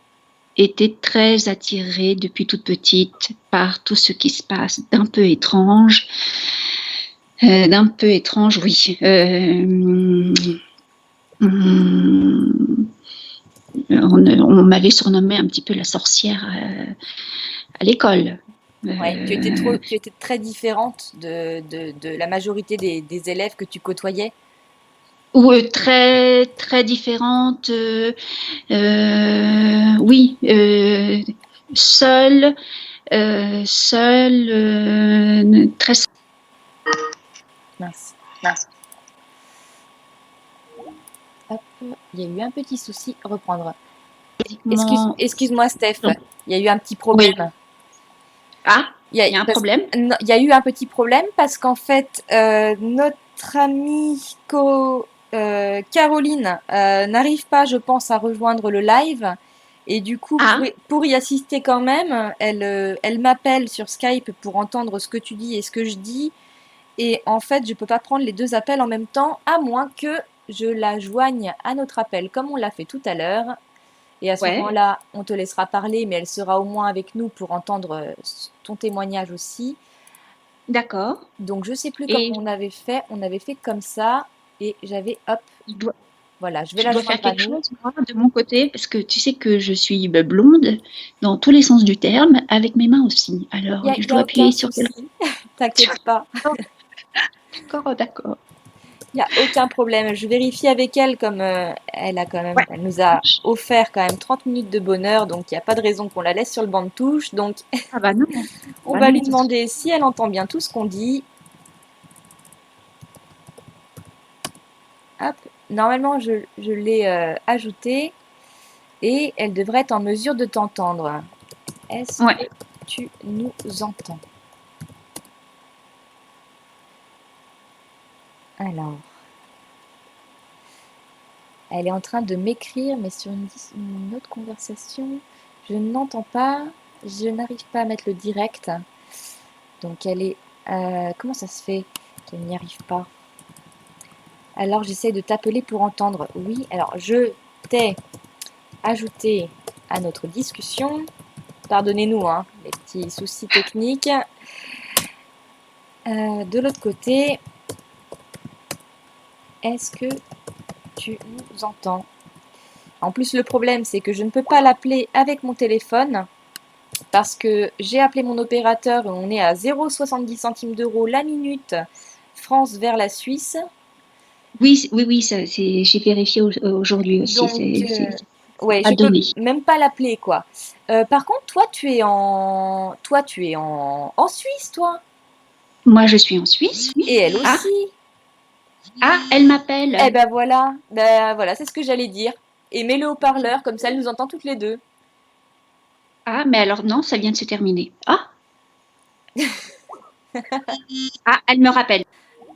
été très attirée depuis toute petite par tout ce qui se passe d'un peu étrange. Oui. On m'avait surnommée un petit peu la sorcière à l'école. Ouais, tu étais très différente de la majorité des élèves que tu côtoyais. Très très différente. Oui, seule, très. Mince. Hop, il y a eu un petit souci. Reprendre. Excuse-moi, Steph. Non. Il y a eu un petit Oui. problème. Ah, il y a un problème? Non, il y a eu un petit problème parce qu'en fait, notre amie Caroline n'arrive pas, je pense, à rejoindre le live. Et du coup, Ah, pour y assister quand même, elle m'appelle sur Skype pour entendre ce que tu dis et ce que je dis. Et en fait, je peux pas prendre les deux appels en même temps, à moins que je la joigne à notre appel, comme on l'a fait tout à l'heure. Et à ce ouais, moment-là, on te laissera parler, mais elle sera au moins avec nous pour entendre ton témoignage aussi. d'accord. Donc, je sais plus comment Et on avait fait. On avait fait comme ça, et j'avais, hop, je dois, voilà, je vais je la dois faire joindre à quelque nous. chose, moi, de mon côté, parce que tu sais que je suis blonde dans tous les sens du terme, avec mes mains aussi. Alors, je Y dois a aucun appuyer sur quel. souci, t'inquiète pas. D'accord, d'accord. Il n'y a aucun problème. Je vérifie avec elle, comme Ouais. elle nous a offert quand même 30 minutes de bonheur, donc il n'y a pas de raison qu'on la laisse sur le banc de touche. Donc, Ah bah non. on Bah va non, lui ce serait. demander si elle entend bien tout ce qu'on dit. Hop, normalement, je l'ai ajoutée et elle devrait être en mesure de t'entendre. Est-ce Ouais. que tu nous entends? Alors, elle est en train de m'écrire, mais sur une autre conversation. Je n'entends pas. Je n'arrive pas à mettre le direct. Donc, elle est. Comment ça se fait qu'elle n'y arrive pas? Alors, j'essaie de t'appeler pour entendre. Oui, alors je t'ai ajouté à notre discussion. Pardonnez-nous, hein, les petits soucis techniques. De l'autre côté, est-ce que tu nous entends? En plus, le problème, c'est que je ne peux pas l'appeler avec mon téléphone parce que j'ai appelé mon opérateur et on est à 0,70 centimes d'euros la minute France vers la Suisse. Oui, oui, oui, j'ai vérifié aujourd'hui aussi. Donc, ouais, À je peux donner. même pas l'appeler, quoi. Par contre, toi, en Suisse, toi, Moi, je suis en Suisse, et oui. elle Ah, aussi. ah, elle m'appelle. Ben voilà, c'est ce que j'allais dire. Et mets-le au parleur, comme ça, elle nous entend toutes les deux. Ah, mais alors non, ça vient de se terminer. Ah, ah, elle me rappelle.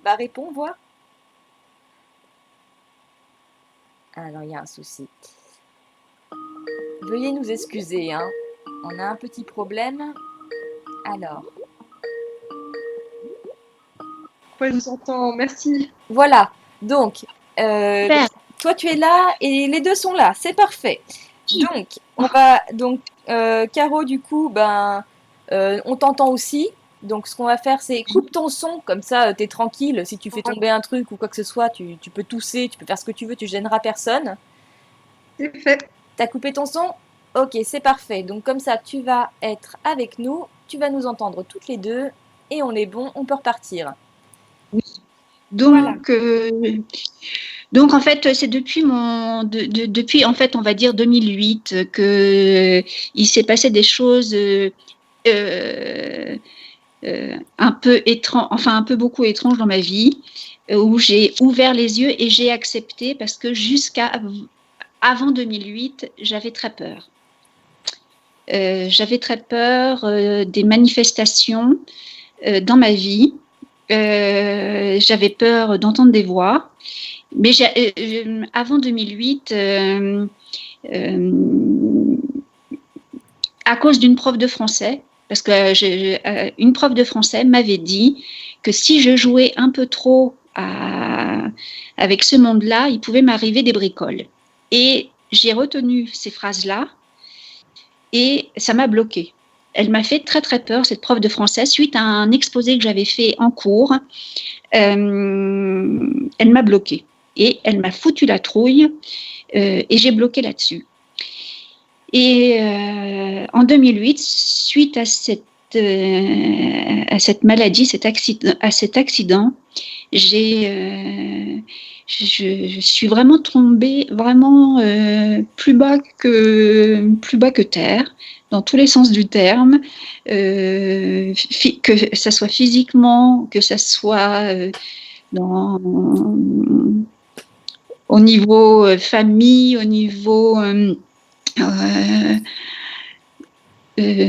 Bah réponds, voir. Ah non, il y a un souci. Veuillez nous excuser, hein. On a un petit problème. Alors, Ouais, je vous entends, merci. voilà. Donc, euh, Super. toi tu es là et les deux sont là. C'est parfait. Donc, on va donc Caro du coup, On t'entend aussi. Donc, ce qu'on va faire, c'est coupe ton son, comme ça, t'es tranquille. Si tu fais tomber un truc ou quoi que ce soit, tu peux tousser, tu peux faire ce que tu veux, tu gêneras personne. C'est fait. T'as coupé ton son? Ok, c'est parfait. Donc, comme ça, tu vas être avec nous, tu vas nous entendre toutes les deux, et on est bon, on peut repartir. Donc, donc en fait, c'est depuis depuis en fait, on va dire 2008 que il s'est passé des choses un peu étranges, enfin un peu beaucoup étranges dans ma vie, où j'ai ouvert les yeux et j'ai accepté parce que jusqu'à avant 2008, j'avais très peur. J'avais très peur des manifestations dans ma vie. J'avais peur d'entendre des voix. Mais avant 2008, à cause d'une prof de français, parce que une prof de français m'avait dit que si je jouais un peu trop avec ce monde-là, il pouvait m'arriver des bricoles. Et j'ai retenu ces phrases-là et ça m'a bloquée. Elle m'a fait très très peur, cette prof de français, suite à un exposé que j'avais fait en cours. Elle m'a bloquée et elle m'a foutu la trouille et j'ai bloqué là-dessus. Et en 2008, suite à cette maladie, à cet accident, je suis vraiment tombée vraiment plus bas que terre, dans tous les sens du terme, que ça soit physiquement, que ça soit au niveau famille, au niveau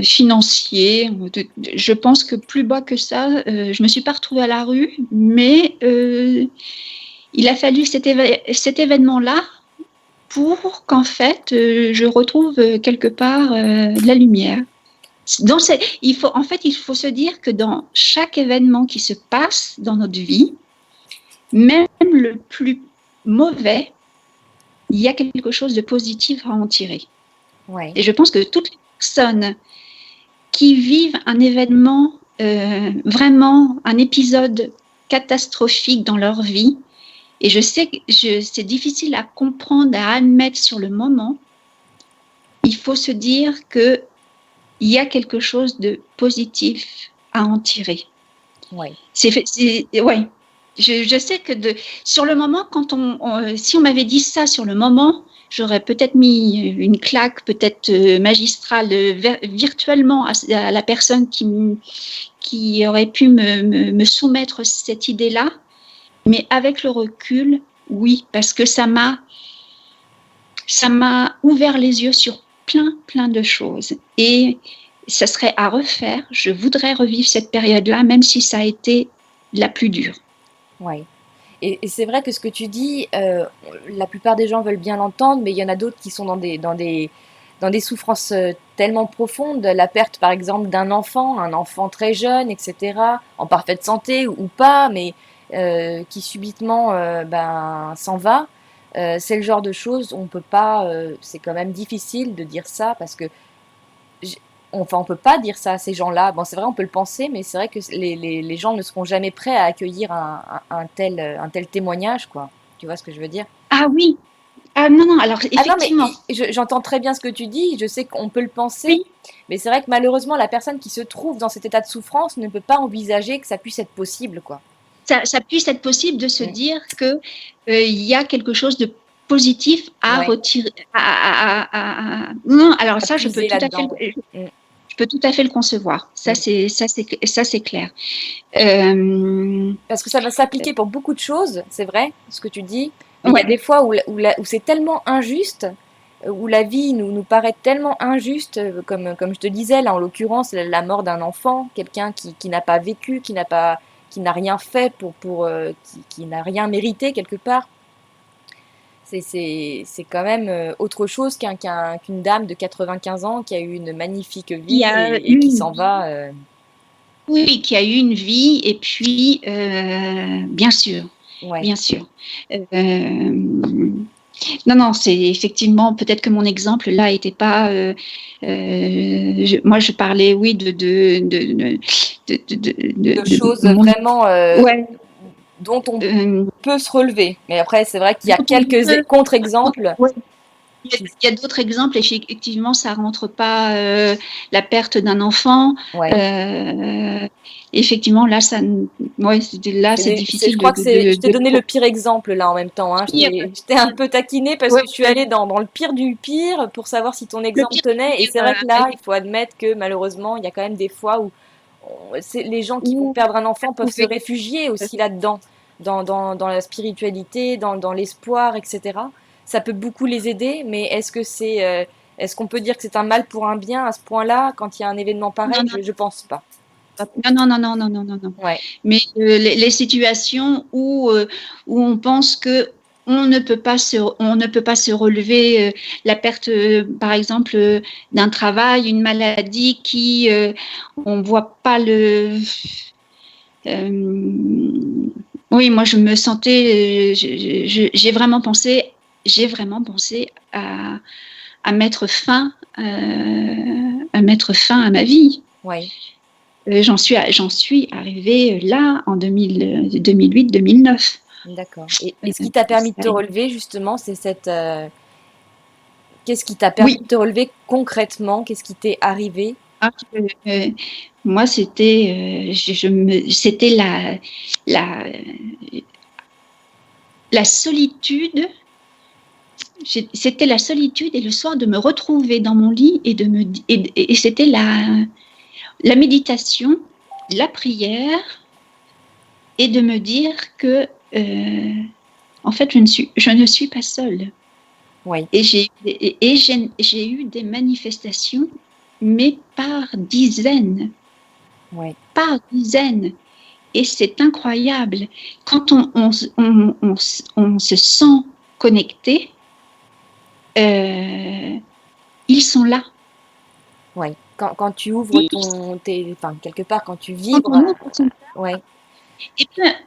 financier. Je pense que plus bas que ça, je me suis pas retrouvée à la rue, mais il a fallu cet événement-là pour qu'en fait je retrouve quelque part de la lumière. Il faut se dire que dans chaque événement qui se passe dans notre vie, même le plus mauvais, il y a quelque chose de positif à en tirer. Ouais. Et je pense que toutes les personnes qui vivent un événement, vraiment un épisode catastrophique dans leur vie, et je sais que c'est difficile à comprendre, à admettre sur le moment, il faut se dire qu'il y a quelque chose de positif à en tirer. Ouais. Ouais. Je sais que sur le moment, si on m'avait dit ça sur le moment, j'aurais peut-être mis une claque, peut-être magistrale, virtuellement à la personne qui aurait pu me soumettre cette idée-là. Mais avec le recul, oui, parce que ça m'a ouvert les yeux sur plein de choses. Et ça serait à refaire. Je voudrais revivre cette période-là, même si ça a été la plus dure. Oui. Et c'est vrai que ce que tu dis, la plupart des gens veulent bien l'entendre, mais il y en a d'autres qui sont dans des souffrances tellement profondes. La perte, par exemple, d'un enfant, un enfant très jeune, etc., en parfaite santé ou pas, mais qui subitement s'en va. C'est le genre de choses où on peut pas. C'est quand même difficile de dire ça parce que on peut pas dire ça à ces gens-là. Bon, c'est vrai, on peut le penser, mais c'est vrai que les gens ne seront jamais prêts à accueillir un tel témoignage, quoi. Tu vois ce que je veux dire? Ah oui. Ah non, alors effectivement. Ah non, mais j'entends très bien ce que tu dis, je sais qu'on peut le penser, Oui. mais c'est vrai que malheureusement, la personne qui se trouve dans cet état de souffrance ne peut pas envisager que ça puisse être possible, quoi. Ça puisse être possible de se dire que il y a quelque chose de positif à retirer. Non, alors ça, je peux tout à fait le concevoir. Ça, c'est clair. Parce que ça va s'appliquer pour beaucoup de choses, c'est vrai, ce que tu dis. Mais il y a des fois où c'est tellement injuste, où la vie nous paraît tellement injuste, comme je te disais, là, en l'occurrence, la mort d'un enfant, quelqu'un qui n'a pas vécu, qui n'a rien fait qui n'a rien mérité quelque part. C'est quand même autre chose qu'une dame de 95 ans qui a eu une magnifique vie et qui s'en va. Oui, qui a eu une vie, et puis, bien sûr, bien sûr. Non, non, c'est effectivement, peut-être que mon exemple là n'était pas. Moi, je parlais, oui, De choses de mon. vraiment Ouais. dont on euh, peut se relever. Mais après, c'est vrai qu'il y a dont on quelques peut- contre-exemples. ouais. Il y a d'autres exemples, effectivement, ça rentre pas la perte d'un enfant. Ouais. Effectivement, là, ouais, là, c'est Je difficile crois que je t'ai de donné le pire exemple là en même temps, hein. dire. Je t'ai un peu taquiné parce Ouais, que je suis allée dans le pire du pire pour savoir si ton le exemple pire, tenait. Et c'est c'est vrai que là, il faut admettre que malheureusement, il y a quand même des fois où les gens qui vont où perdre un enfant peuvent se trouver. réfugier aussi là-dedans, dans la spiritualité, dans l'espoir, etc. Ça peut beaucoup les aider, mais est-ce qu'on peut dire que c'est un mal pour un bien à ce point-là quand il y a un événement pareil? Non, non, Je pense pas. non, non, non, non, non, non, non. Ouais, Mais les situations où on pense que on ne peut pas se relever, la perte, par exemple, d'un travail, une maladie qui, on voit pas le. Oui, moi, je me sentais, j'ai vraiment pensé à mettre fin, à mettre fin à ma vie. ouais. J'en suis arrivée là en 2008-2009. D'accord. Et ce qui t'a permis de te relever, justement, c'est qu'est-ce qui t'a permis Oui, de te relever concrètement? Qu'est-ce qui t'est arrivé? ah, moi c'était, c'était la, la solitude. C'était la solitude et le soir de me retrouver dans mon lit et c'était la méditation, la prière et de me dire que en fait je ne suis pas seule. Oui, Et j'ai eu des manifestations, mais oui, par dizaines. Et c'est incroyable. Quand on se sent connecté, ils sont là. oui. Quand tu ouvres Ils enfin, quelque part, quand tu sont vibres, en nous, ils sont là. ouais, Et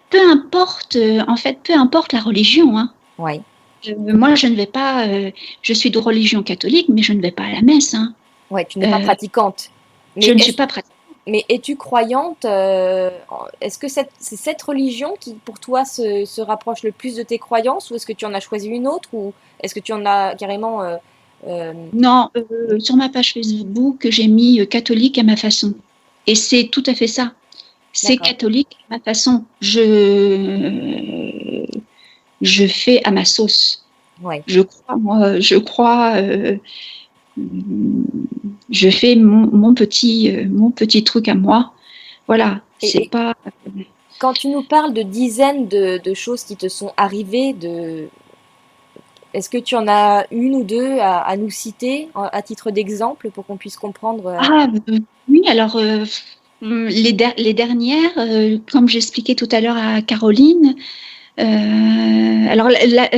peu importe, en fait, peu importe la religion. Hein. ouais, Moi, je ne vais pas, je suis de religion catholique, mais je ne vais pas à la messe. Hein. ouais, tu n'es pas pratiquante. Je Mais ne suis pas pratiquante. mais es-tu croyante? Est-ce que c'est cette religion qui, pour toi, se rapproche le plus de tes croyances, ou est-ce que tu en as choisi une autre, ou est-ce que tu en as carrément euh, Non, sur ma page Facebook, j'ai mis catholique à ma façon. Et c'est tout à fait ça. C'est D'accord. catholique à ma façon. Je fais à ma sauce. Ouais. Je crois, moi, je fais mon petit truc à moi. Voilà, c'est Et pas. quand tu nous parles de dizaines de choses qui te sont arrivées, est-ce que tu en as une ou deux à nous citer à titre d'exemple pour qu'on puisse comprendre Ah, oui, alors, les dernières, comme j'expliquais tout à l'heure à Caroline, alors là,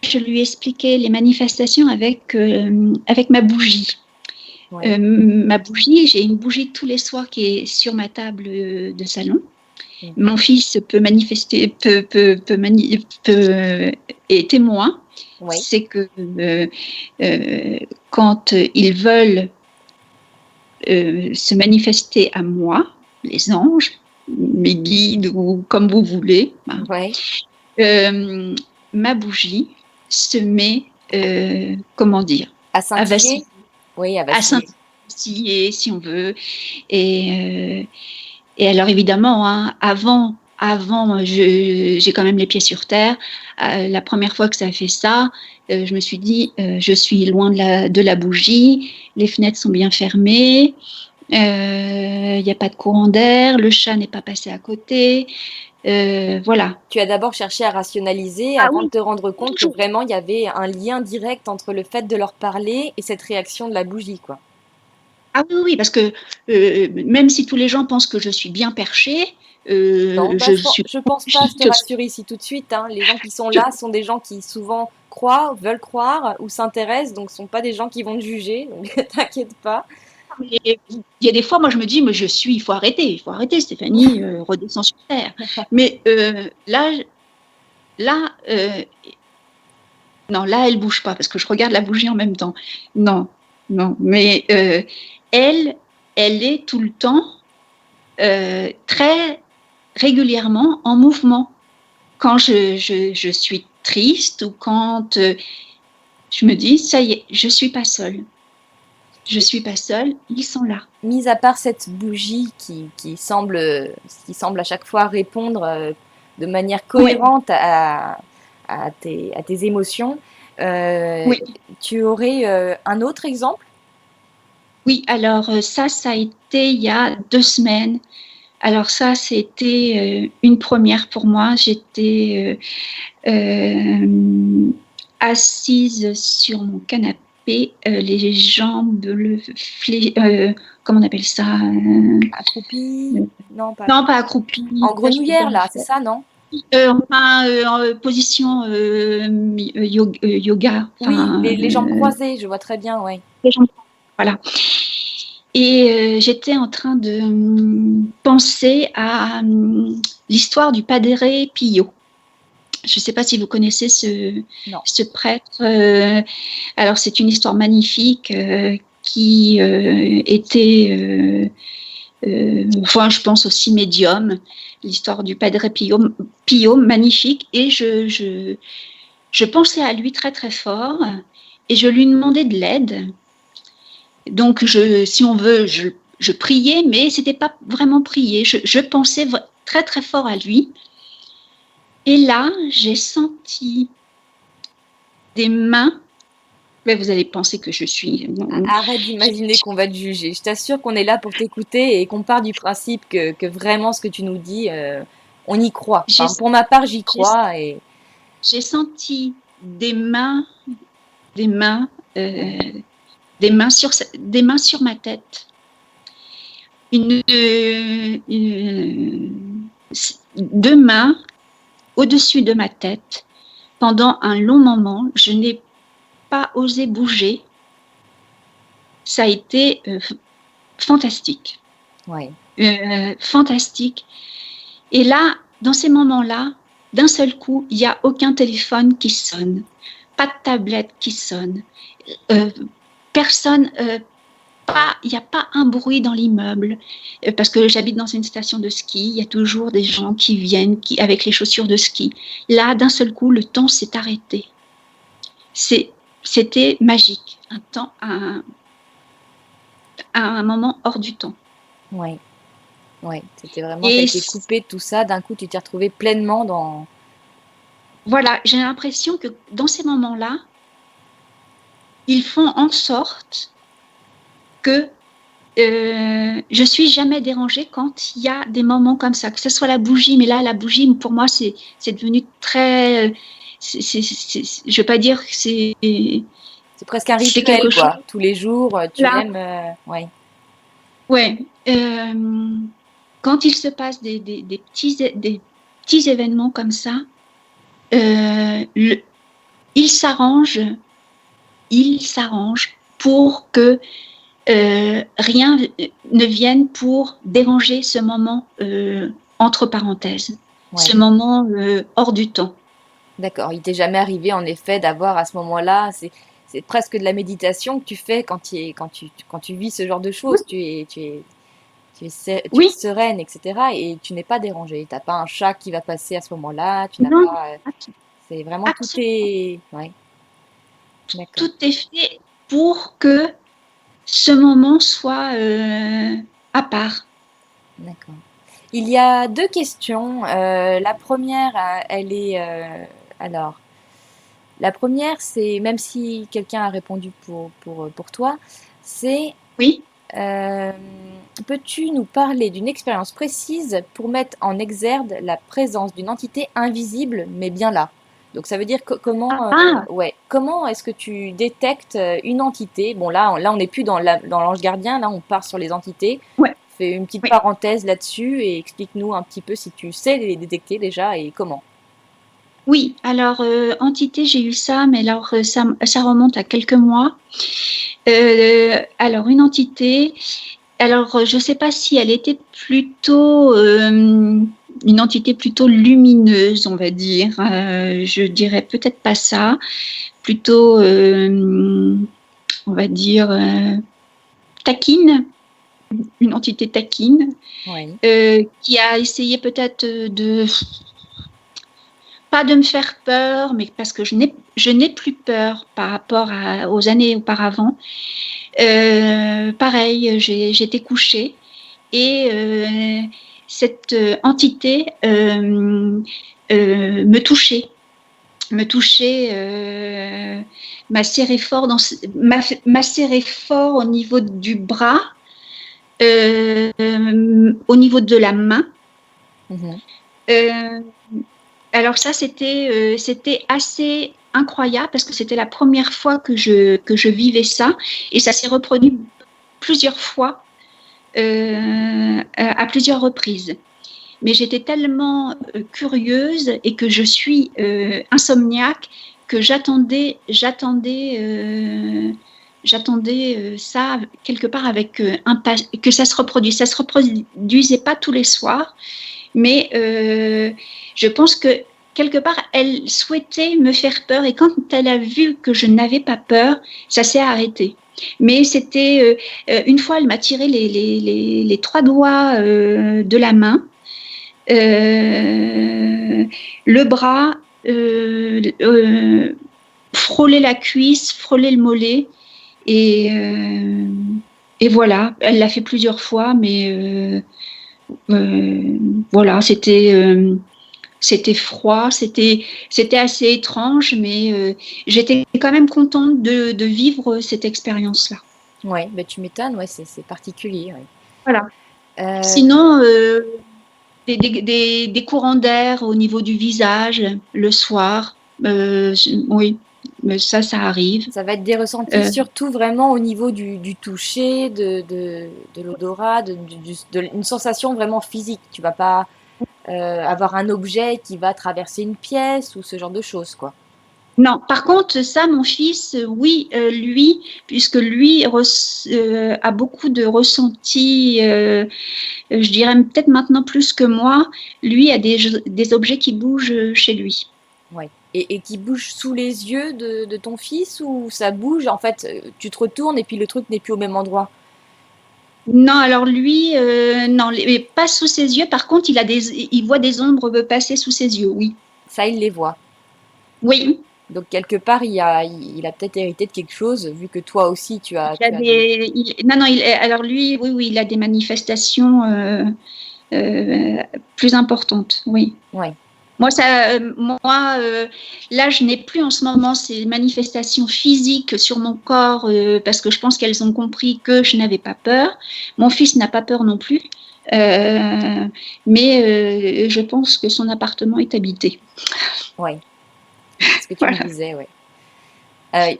je lui expliquais les manifestations avec ma bougie. ouais. Ma bougie, j'ai une bougie tous les soirs qui est sur ma table de salon. Mhm. Mon fils peut manifester, est témoin. Oui, C'est que quand ils veulent se manifester à moi, les anges, mes guides ou comme vous voulez, hein, ouais. ma bougie se met, comment dire, À à scintiller? vaciller, Oui, à à vaciller. scintiller si on veut. Et, et alors évidemment, hein, avant, j'ai quand même les pieds sur terre. La première fois que ça a fait ça, je me suis dit, je suis loin de la bougie, les fenêtres sont bien fermées, il n'y a pas de courant d'air, le chat n'est pas passé à côté, voilà. Tu as d'abord cherché à rationaliser Ah avant de oui, te rendre compte que toujours. vraiment il y avait un lien direct entre le fait de leur parler et cette réaction de la bougie, quoi. Ah oui, oui, parce que même si tous les gens pensent que je suis bien perchée, Non, bah, je suis je pense pas, je te que rassure ici tout de suite, hein. Les gens qui sont je- là sont des gens qui souvent croient, veulent croire ou s'intéressent, donc ce sont pas des gens qui vont te juger, donc t'inquiète pas. il y a des fois, moi, je me dis, mais il faut arrêter, Stéphanie, redescends sur terre. Mais là, Non, là, elle bouge pas parce que je regarde la bougie en même temps. Non, non. Mais elle, elle est tout le temps très régulièrement en mouvement. Quand je suis triste ou quand je me dis, ça y est, je suis pas seule. Je suis pas seule, ils sont là. Mis à part cette bougie qui semble à chaque fois répondre de manière cohérente à tes émotions, Oui. tu aurais un autre exemple? Oui, alors ça a été il y a 2 semaines. Alors ça, c'était une première pour moi. J'étais assise sur mon canapé, les jambes comment on appelle ça Accroupie? Non, pas Non, pas accroupie. en grenouillère, là, c'est ça, non? Enfin, en position yoga. Oui, Enfin, les jambes croisées, je vois très bien, oui. les jambes, voilà. Et j'étais en train de penser à l'histoire du Padre Pio. Je ne sais pas si vous connaissez ce prêtre. Alors, c'est une histoire magnifique qui était, enfin, je pense aussi médium. L'histoire du Padre Pio, magnifique. Et je pensais à lui très, très fort. Et je lui demandais de l'aide. Donc, si on veut, je priais, mais ce n'était pas vraiment prier. Je pensais très, très fort à lui. Et là, j'ai senti des mains. Mais vous allez penser que je suis... Arrête d'imaginer qu'on va te juger. Je t'assure qu'on est là pour t'écouter et qu'on part du principe que vraiment ce que tu nous dis, on y croit. Enfin, pour ma part, j'y crois. J'ai senti des mains sur ma tête. Deux mains au-dessus de ma tête. Pendant un long moment, je n'ai pas osé bouger. Ça a été fantastique. Ouais. Fantastique. Et là, dans ces moments-là, d'un seul coup, il n'y a aucun téléphone qui sonne, pas de tablette qui sonne, personne, il n'y a pas un bruit dans l'immeuble, parce que j'habite dans une station de ski, il y a toujours des gens qui viennent avec les chaussures de ski. Là, d'un seul coup, le temps s'est arrêté. C'était magique, un moment hors du temps. Oui, ouais, c'était vraiment, tu as été coupé de tout ça, d'un coup tu t'es retrouvée pleinement dans... Voilà, j'ai l'impression que dans ces moments-là, ils font en sorte que je suis jamais dérangée quand il y a des moments comme ça, que ce soit la bougie, mais là, la bougie, pour moi, c'est devenu très... je vais pas dire que c'est... C'est presque un rituel, quoi. Tous les jours, tu aimes... ouais. Ouais. Quand il se passe des petits événements comme ça, il s'arrange pour que rien ne vienne pour déranger ce moment entre parenthèses, ce moment hors du temps. D'accord. Il t'est jamais arrivé, en effet, d'avoir à ce moment-là, c'est presque de la méditation que tu fais quand tu vis ce genre de choses. Oui. Tu es sereine, etc. Et tu n'es pas dérangée. Tu n'as pas un chat qui va passer à ce moment-là. Tu n'as pas... C'est vraiment absolument. Tout est... Ouais. Tout est fait pour que ce moment soit à part. D'accord. Il y a 2 questions. La première, elle est... alors, la première, c'est, même si quelqu'un a répondu pour toi, c'est... Oui. Peux-tu nous parler d'une expérience précise pour mettre en exergue la présence d'une entité invisible, mais bien là? Donc ça veut dire comment est-ce que tu détectes une entité? Bon, là on n'est plus dans l'ange gardien, là on part sur les entités. Ouais. Fais une petite parenthèse là-dessus et explique-nous un petit peu si tu sais les détecter déjà et comment. Oui, alors entité, j'ai eu ça, mais alors ça remonte à quelques mois. Alors une entité, alors je ne sais pas si elle était plutôt une entité plutôt lumineuse, on va dire. Je dirais peut-être pas ça, plutôt, on va dire, taquine, une entité taquine, Oui. qui a essayé peut-être pas de me faire peur, mais parce que je n'ai plus peur par rapport aux années auparavant. Pareil, j'étais couchée et cette entité me touchait, m'a serré fort m'a serré fort au niveau du bras, au niveau de la main. Mhm. Alors ça, c'était assez incroyable parce que c'était la première fois que je vivais ça et ça s'est reproduit plusieurs fois, à plusieurs reprises. Mais j'étais tellement curieuse et que je suis insomniaque que j'attendais ça quelque part avec que ça se reproduise. Ça se reproduisait pas tous les soirs, mais je pense que quelque part, elle souhaitait me faire peur et quand elle a vu que je n'avais pas peur, ça s'est arrêté. Mais c'était une fois, elle m'a tiré les 3 doigts de la main, le bras, frôler la cuisse, frôler le mollet et voilà. Elle l'a fait plusieurs fois, mais voilà, c'était froid, c'était assez étrange, mais j'étais quand même contente de vivre cette expérience-là. Oui, bah, tu m'étonnes, ouais, c'est particulier. Ouais. Voilà. Sinon, des courants d'air au niveau du visage le soir, oui, mais ça arrive. Ça va être des ressentis surtout vraiment au niveau du toucher, de l'odorat, une sensation vraiment physique. Tu vas pas avoir un objet qui va traverser une pièce ou ce genre de choses, quoi. Non, par contre, ça, mon fils, oui, lui, puisque lui a beaucoup de ressentis, je dirais peut-être maintenant plus que moi, lui a des objets qui bougent chez lui. Ouais. Et qui bougent sous les yeux de ton fils ou ça bouge, en fait, tu te retournes et puis le truc n'est plus au même endroit? Non, alors lui, non, pas sous ses yeux. Par contre, il voit des ombres passer sous ses yeux, oui. Ça, il les voit. Oui. Donc quelque part, il a peut-être hérité de quelque chose, vu que toi aussi tu as. Non, alors lui, oui, il a des manifestations plus importantes, oui. Ouais. Moi, là, je n'ai plus en ce moment ces manifestations physiques sur mon corps parce que je pense qu'elles ont compris que je n'avais pas peur. Mon fils n'a pas peur non plus, mais je pense que son appartement est habité. Oui. C'est ce que tu me disais, oui.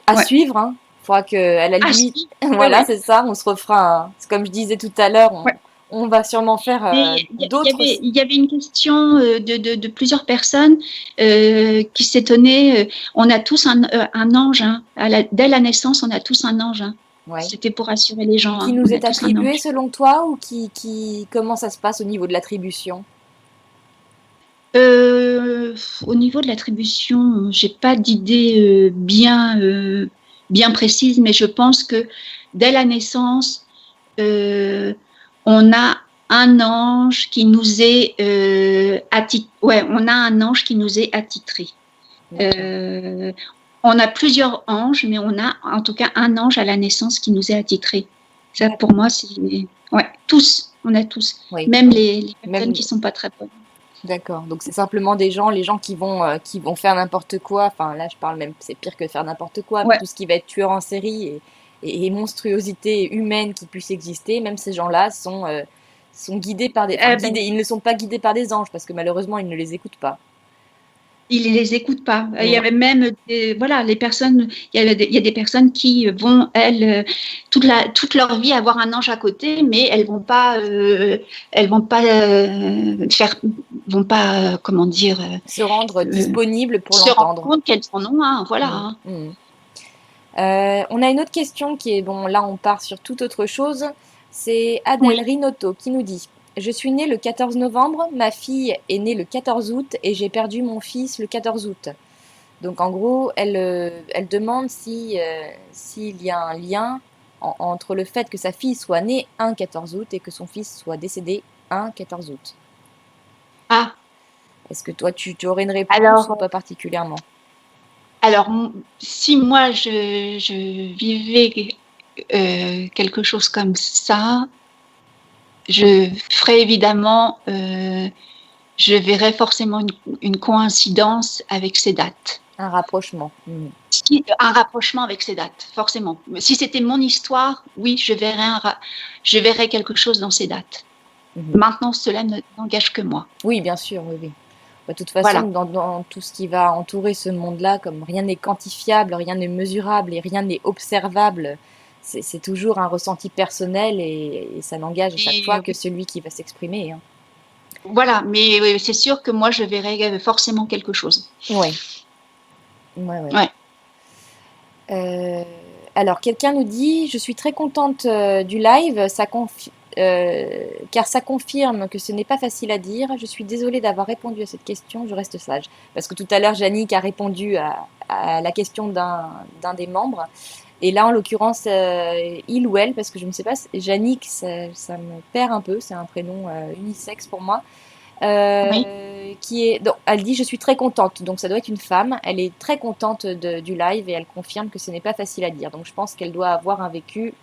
À suivre, hein. Il faudra qu'à la limite, voilà, c'est ça, on se refera, comme je disais tout à l'heure, on va sûrement faire d'autres. Il y avait une question de plusieurs personnes qui s'étonnaient. On a tous un ange, hein. Dès la naissance, on a tous un ange. Hein. Ouais. C'était pour rassurer les gens. Qui nous est attribué selon toi ou comment ça se passe au niveau de l'attribution? Au niveau de l'attribution, j'ai pas d'idée bien précise, mais je pense que dès la naissance, on a un ange qui nous est on a un ange qui nous est attitré. On a plusieurs anges, mais on a en tout cas un ange à la naissance qui nous est attitré. Ça, pour moi, c'est tous. On a tous, même les personnes qui sont pas très bonnes. D'accord. Donc c'est simplement les gens qui vont faire n'importe quoi. Enfin là, je parle même, c'est pire que faire n'importe quoi. Mais tout ce qui va être tueur en série et monstruosité humaine qui puisse exister, même ces gens-là sont guidés par ils ne sont pas guidés par des anges parce que malheureusement ils ne les écoutent pas. Ils ne les écoutent pas. Il y avait même les personnes. Il y a des personnes qui vont toute leur vie avoir un ange à côté, mais elles vont pas comment dire, se rendre disponibles pour l'entendre. Se rendre compte qu'elles en ont un, voilà. On a une autre question qui est là on part sur toute autre chose. C'est Adèle Rinotto qui nous dit: je suis née le 14 novembre, ma fille est née le 14 août et j'ai perdu mon fils le 14 août. Donc en gros, elle demande s'il y a un lien entre le fait que sa fille soit née un 14 août et que son fils soit décédé un 14 août. Ah, Est-ce que toi, tu aurais une réponse alors, ou pas particulièrement? alors, si moi je vivais quelque chose comme ça, je ferais évidemment, je verrais forcément une coïncidence avec ces dates. Un rapprochement. Un rapprochement avec ces dates, forcément. Si c'était mon histoire, oui, je verrais quelque chose dans ces dates. Maintenant, cela n'engage que moi. Oui, bien sûr, oui, oui. De toute façon, Voilà. dans tout ce qui va entourer ce monde-là, comme rien n'est quantifiable, rien n'est mesurable et rien n'est observable, c'est toujours un ressenti personnel et ça n'engage à chaque fois que celui qui va s'exprimer. Hein. Voilà, mais c'est sûr que moi, je verrais forcément quelque chose. Oui. Ouais. Alors, quelqu'un nous dit, je suis très contente du live, car ça confirme que ce n'est pas facile à dire. Je suis désolée d'avoir répondu à cette question, je reste sage. Parce que tout à l'heure, Yannick a répondu à la question d'un des membres. Et là, en l'occurrence, il ou elle, parce que je ne sais pas, Yannick, ça me perd un peu, c'est un prénom unisexe pour moi. Oui. Donc, elle dit je suis très contente, donc ça doit être une femme. Elle est très contente du live et elle confirme que ce n'est pas facile à dire. Donc je pense qu'elle doit avoir un vécu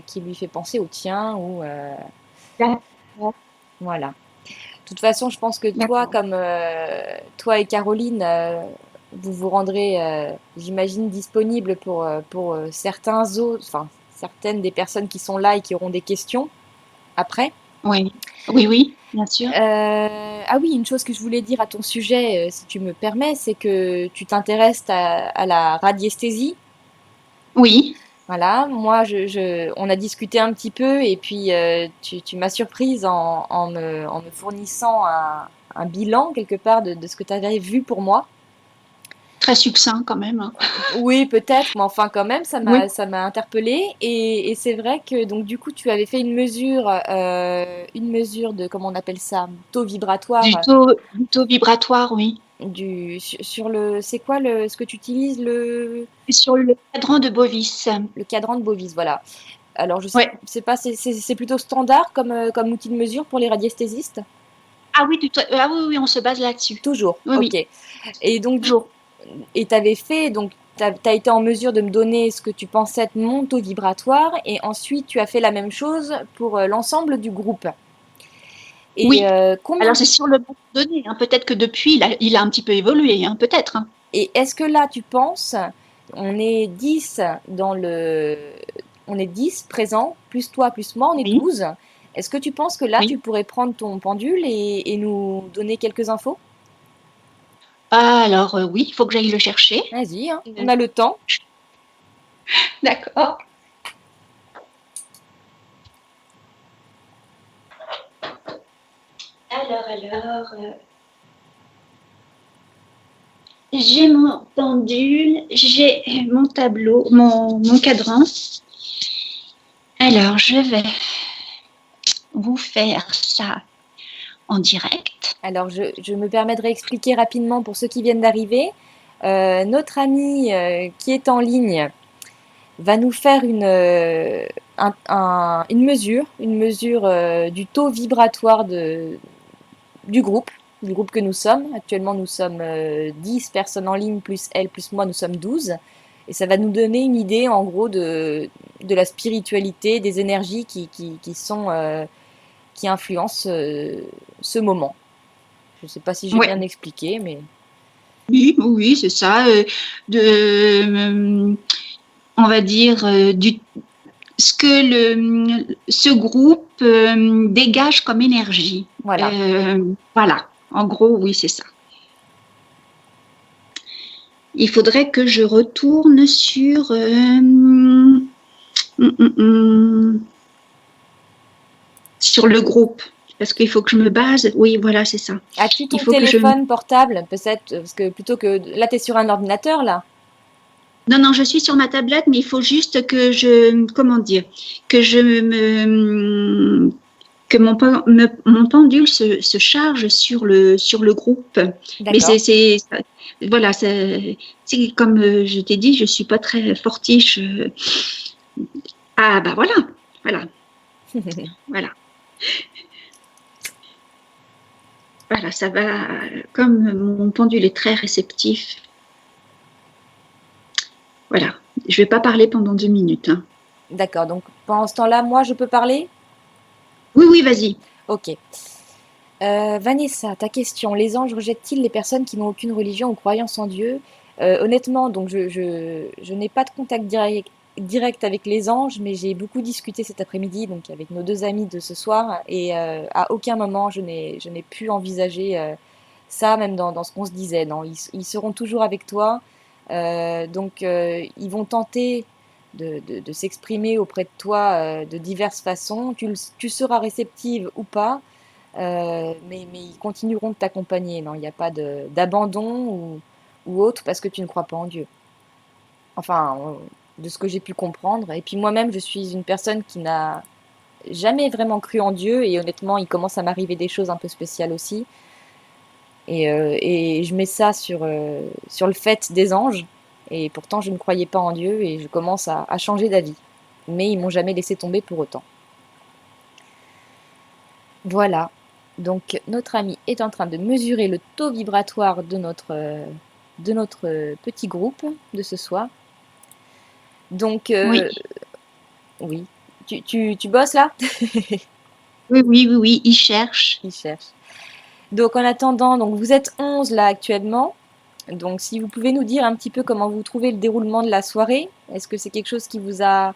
qui lui fait penser au tien ou voilà. De toute façon, je pense que toi, comme toi et Caroline, vous vous rendrez, j'imagine, disponible pour certains autres, enfin certaines des personnes qui sont là et qui auront des questions après. Oui, bien sûr. Ah oui, une chose que je voulais dire à ton sujet, si tu me permets, c'est que tu t'intéresses à la radiesthésie. Oui. Voilà, moi, on a discuté un petit peu et puis tu m'as surprise en me fournissant un bilan quelque part de ce que tu avais vu pour moi. Très succinct quand même. Hein. Oui, peut-être, mais enfin quand même, ça Oui. m'a interpellée. Et c'est vrai que donc du coup, tu avais fait une mesure de, comment on appelle ça, taux vibratoire. Du taux vibratoire, oui. Sur le, c'est quoi ce que tu utilises Sur le cadran de Bovis. Le cadran de Bovis, voilà. Alors je sais pas, c'est plutôt standard comme outil de mesure pour les radiesthésistes? Ah oui, oui, on se base là-dessus. Toujours, oui, ok. Oui. Et donc, tu avais fait, donc tu as été en mesure de me donner ce que tu pensais être mon taux vibratoire et ensuite tu as fait la même chose pour l'ensemble du groupe. Et oui, alors c'est sur le bon donné, hein. Peut-être que depuis, il a un petit peu évolué, hein, peut-être. Hein. Et est-ce que là, tu penses, on est 10 on est 10 présents, plus toi, plus moi, on est 12. Est-ce que tu penses que là, tu pourrais prendre ton pendule et nous donner quelques infos? Alors oui, il faut que j'aille le chercher. Vas-y, hein, on a le temps. D'accord. Alors, j'ai mon pendule, j'ai mon tableau, mon cadran. Alors, je vais vous faire ça en direct. Alors, je me permettrai d'expliquer rapidement pour ceux qui viennent d'arriver. Notre ami qui est en ligne va nous faire une mesure du taux vibratoire du groupe que nous sommes. Actuellement, nous sommes 10 personnes en ligne, plus elle, plus moi, nous sommes 12. Et ça va nous donner une idée, en gros, de la spiritualité, des énergies qui influencent ce moment. Je ne sais pas si j'ai bien expliqué, mais... Oui, c'est ça. On va dire, ce que ce groupe dégage comme énergie. Voilà. Voilà. En gros, oui, c'est ça. Il faudrait que je retourne sur... sur le groupe. Parce qu'il faut que je me base. Oui, voilà, c'est ça. As-tu ton téléphone portable, peut-être? Parce que plutôt que... Là, tu es sur un ordinateur, là? Non, je suis sur ma tablette, mais il faut juste que je... Comment dire? Que je me... que mon pendule se charge sur le groupe. Mais D'accord. voilà, c'est comme je t'ai dit, je suis pas très fortiche. Ah bah voilà, voilà, voilà, voilà, ça va. Comme mon pendule est très réceptif, voilà. Je vais pas parler pendant 2 minutes, hein. D'accord, donc pendant ce temps-là, moi, je peux parler? Oui, oui, vas-y. Ok. Vanessa, ta question, les anges rejettent-ils les personnes qui n'ont aucune religion ou croyance en Dieu? Honnêtement, donc je n'ai pas de contact direct avec les anges, mais j'ai beaucoup discuté cet après-midi donc avec nos deux amis de ce soir, et à aucun moment je n'ai pu envisager ça, même dans ce qu'on se disait. Non, ils seront toujours avec toi, donc ils vont tenter de s'exprimer auprès de toi de diverses façons. Tu seras réceptive ou pas. Mais ils continueront de t'accompagner. Non, il n'y a pas d'abandon ou autre parce que tu ne crois pas en Dieu. Enfin, de ce que j'ai pu comprendre. Et puis moi-même, je suis une personne qui n'a jamais vraiment cru en Dieu, et honnêtement, il commence à m'arriver des choses un peu spéciales aussi. Et je mets ça sur le fait des anges. Et pourtant, je ne croyais pas en Dieu et je commence à changer d'avis. Mais ils m'ont jamais laissé tomber pour autant. Voilà. Donc notre ami est en train de mesurer le taux vibratoire de notre petit groupe de ce soir. Donc Oui, oui. Tu bosses là? oui, oui, oui, oui, ils cherchent. Il cherche. Donc en attendant, donc vous êtes 11 là actuellement. Donc si vous pouvez nous dire un petit peu comment vous trouvez le déroulement de la soirée. Est-ce que c'est quelque chose qui vous a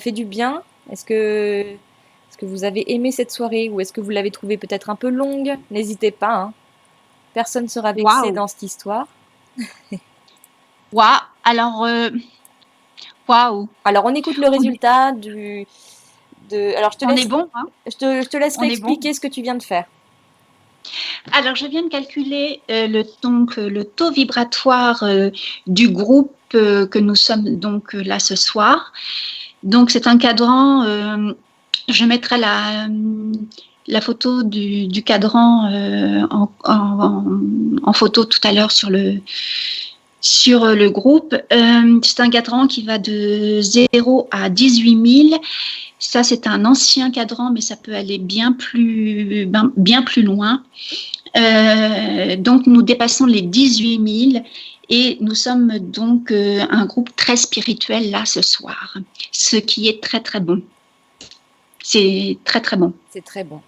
fait du bien? Est-ce que vous avez aimé cette soirée, ou est-ce que vous l'avez trouvée peut-être un peu longue? N'hésitez pas, hein. Personne ne sera vexé Waouh, dans cette histoire. waouh. Alors, waouh. Alors, on écoute le On est, résultat Alors, on est bon, hein? je te laisserai On est bon. expliquer ce que tu viens de faire. Alors, je viens de calculer le taux vibratoire du groupe que nous sommes donc là ce soir. Donc, c'est un cadran. Je mettrai la photo du cadran en photo tout à l'heure sur le groupe. C'est un cadran qui va de 0 à 18 000. Ça, c'est un ancien cadran, mais ça peut aller bien plus loin. Donc, nous dépassons les 18 000 et nous sommes donc un groupe très spirituel là ce soir, ce qui est très, très bon. C'est très, très bon. C'est très bon.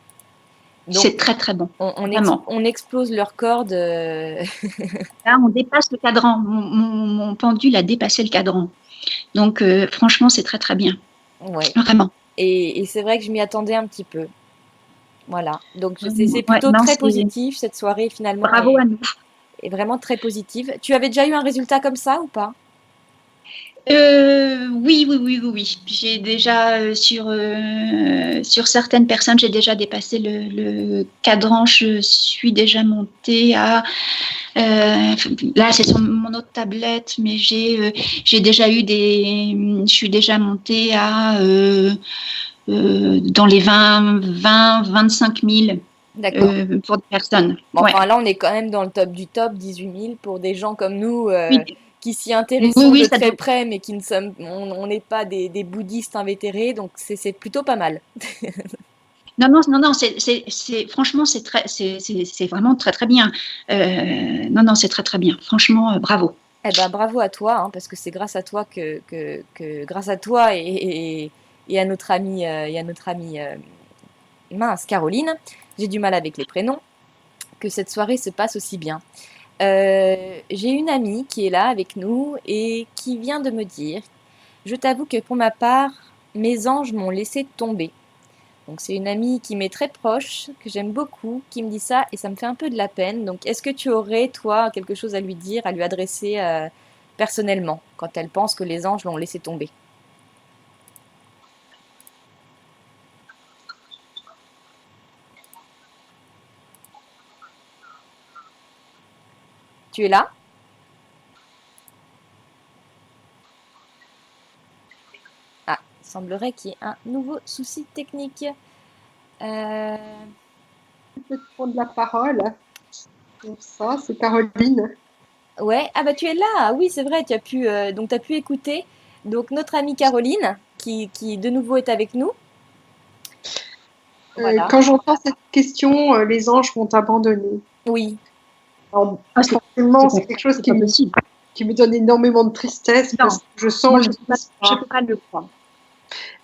Donc, C'est très, très bon. Vraiment. on explose leurs cordes. Là, on dépasse le cadran. Mon pendule a dépassé le cadran. Donc, franchement, c'est très, très bien. Ouais. Vraiment. Et c'est vrai que je m'y attendais un petit peu. Voilà. Donc, c'est Ouais, plutôt non, très c'est positif. Cette soirée, finalement, bravo à nous. est vraiment très positive. Tu avais déjà eu un résultat comme ça ou pas? Oui, oui, oui, oui, oui. J'ai déjà sur certaines personnes, j'ai déjà dépassé le cadran. Je suis déjà montée à là, c'est sur mon autre tablette, mais j'ai déjà eu je suis déjà montée à dans les 25 000 D'accord. pour des personnes. Bon, Ouais. enfin, là, on est quand même dans le top du top, 18 000, pour des gens comme nous Oui, qui s'y oui, intéressons oui, de ça très doit. près, mais on n'est pas des bouddhistes invétérés, donc c'est plutôt pas mal. Non, non, non, non, franchement, c'est vraiment très, très bien. Non, non, c'est très, très bien. Franchement, bravo. Eh ben, bravo à toi, hein, parce que c'est grâce à toi grâce à toi et à notre amie mince, Caroline, j'ai du mal avec les prénoms, que cette soirée se passe aussi bien. J'ai une amie qui est là avec nous et qui vient de me dire: je t'avoue que pour ma part, mes anges m'ont laissé tomber. Donc c'est une amie qui m'est très proche, que j'aime beaucoup, qui me dit ça, et ça me fait un peu de la peine. Donc est-ce que tu aurais, toi, quelque chose à lui dire, à lui adresser personnellement, quand elle pense que les anges l'ont laissé tomber? Tu es là? Ah, il semblerait qu'il y ait un nouveau souci technique. Euh, Peut-être prendre la parole pour ça, c'est Caroline. ouais, ah bah tu es là, ah oui c'est vrai, donc tu as pu écouter. Donc notre amie Caroline, qui de nouveau est avec nous. Voilà. Quand j'entends cette question, les anges m'ont abandonné. Oui, Alors, Ah, forcément, c'est quelque chose c'est pas possible. qui me donne énormément de tristesse Non, parce que je moi, sens je les ne espoirs. peux pas le croire.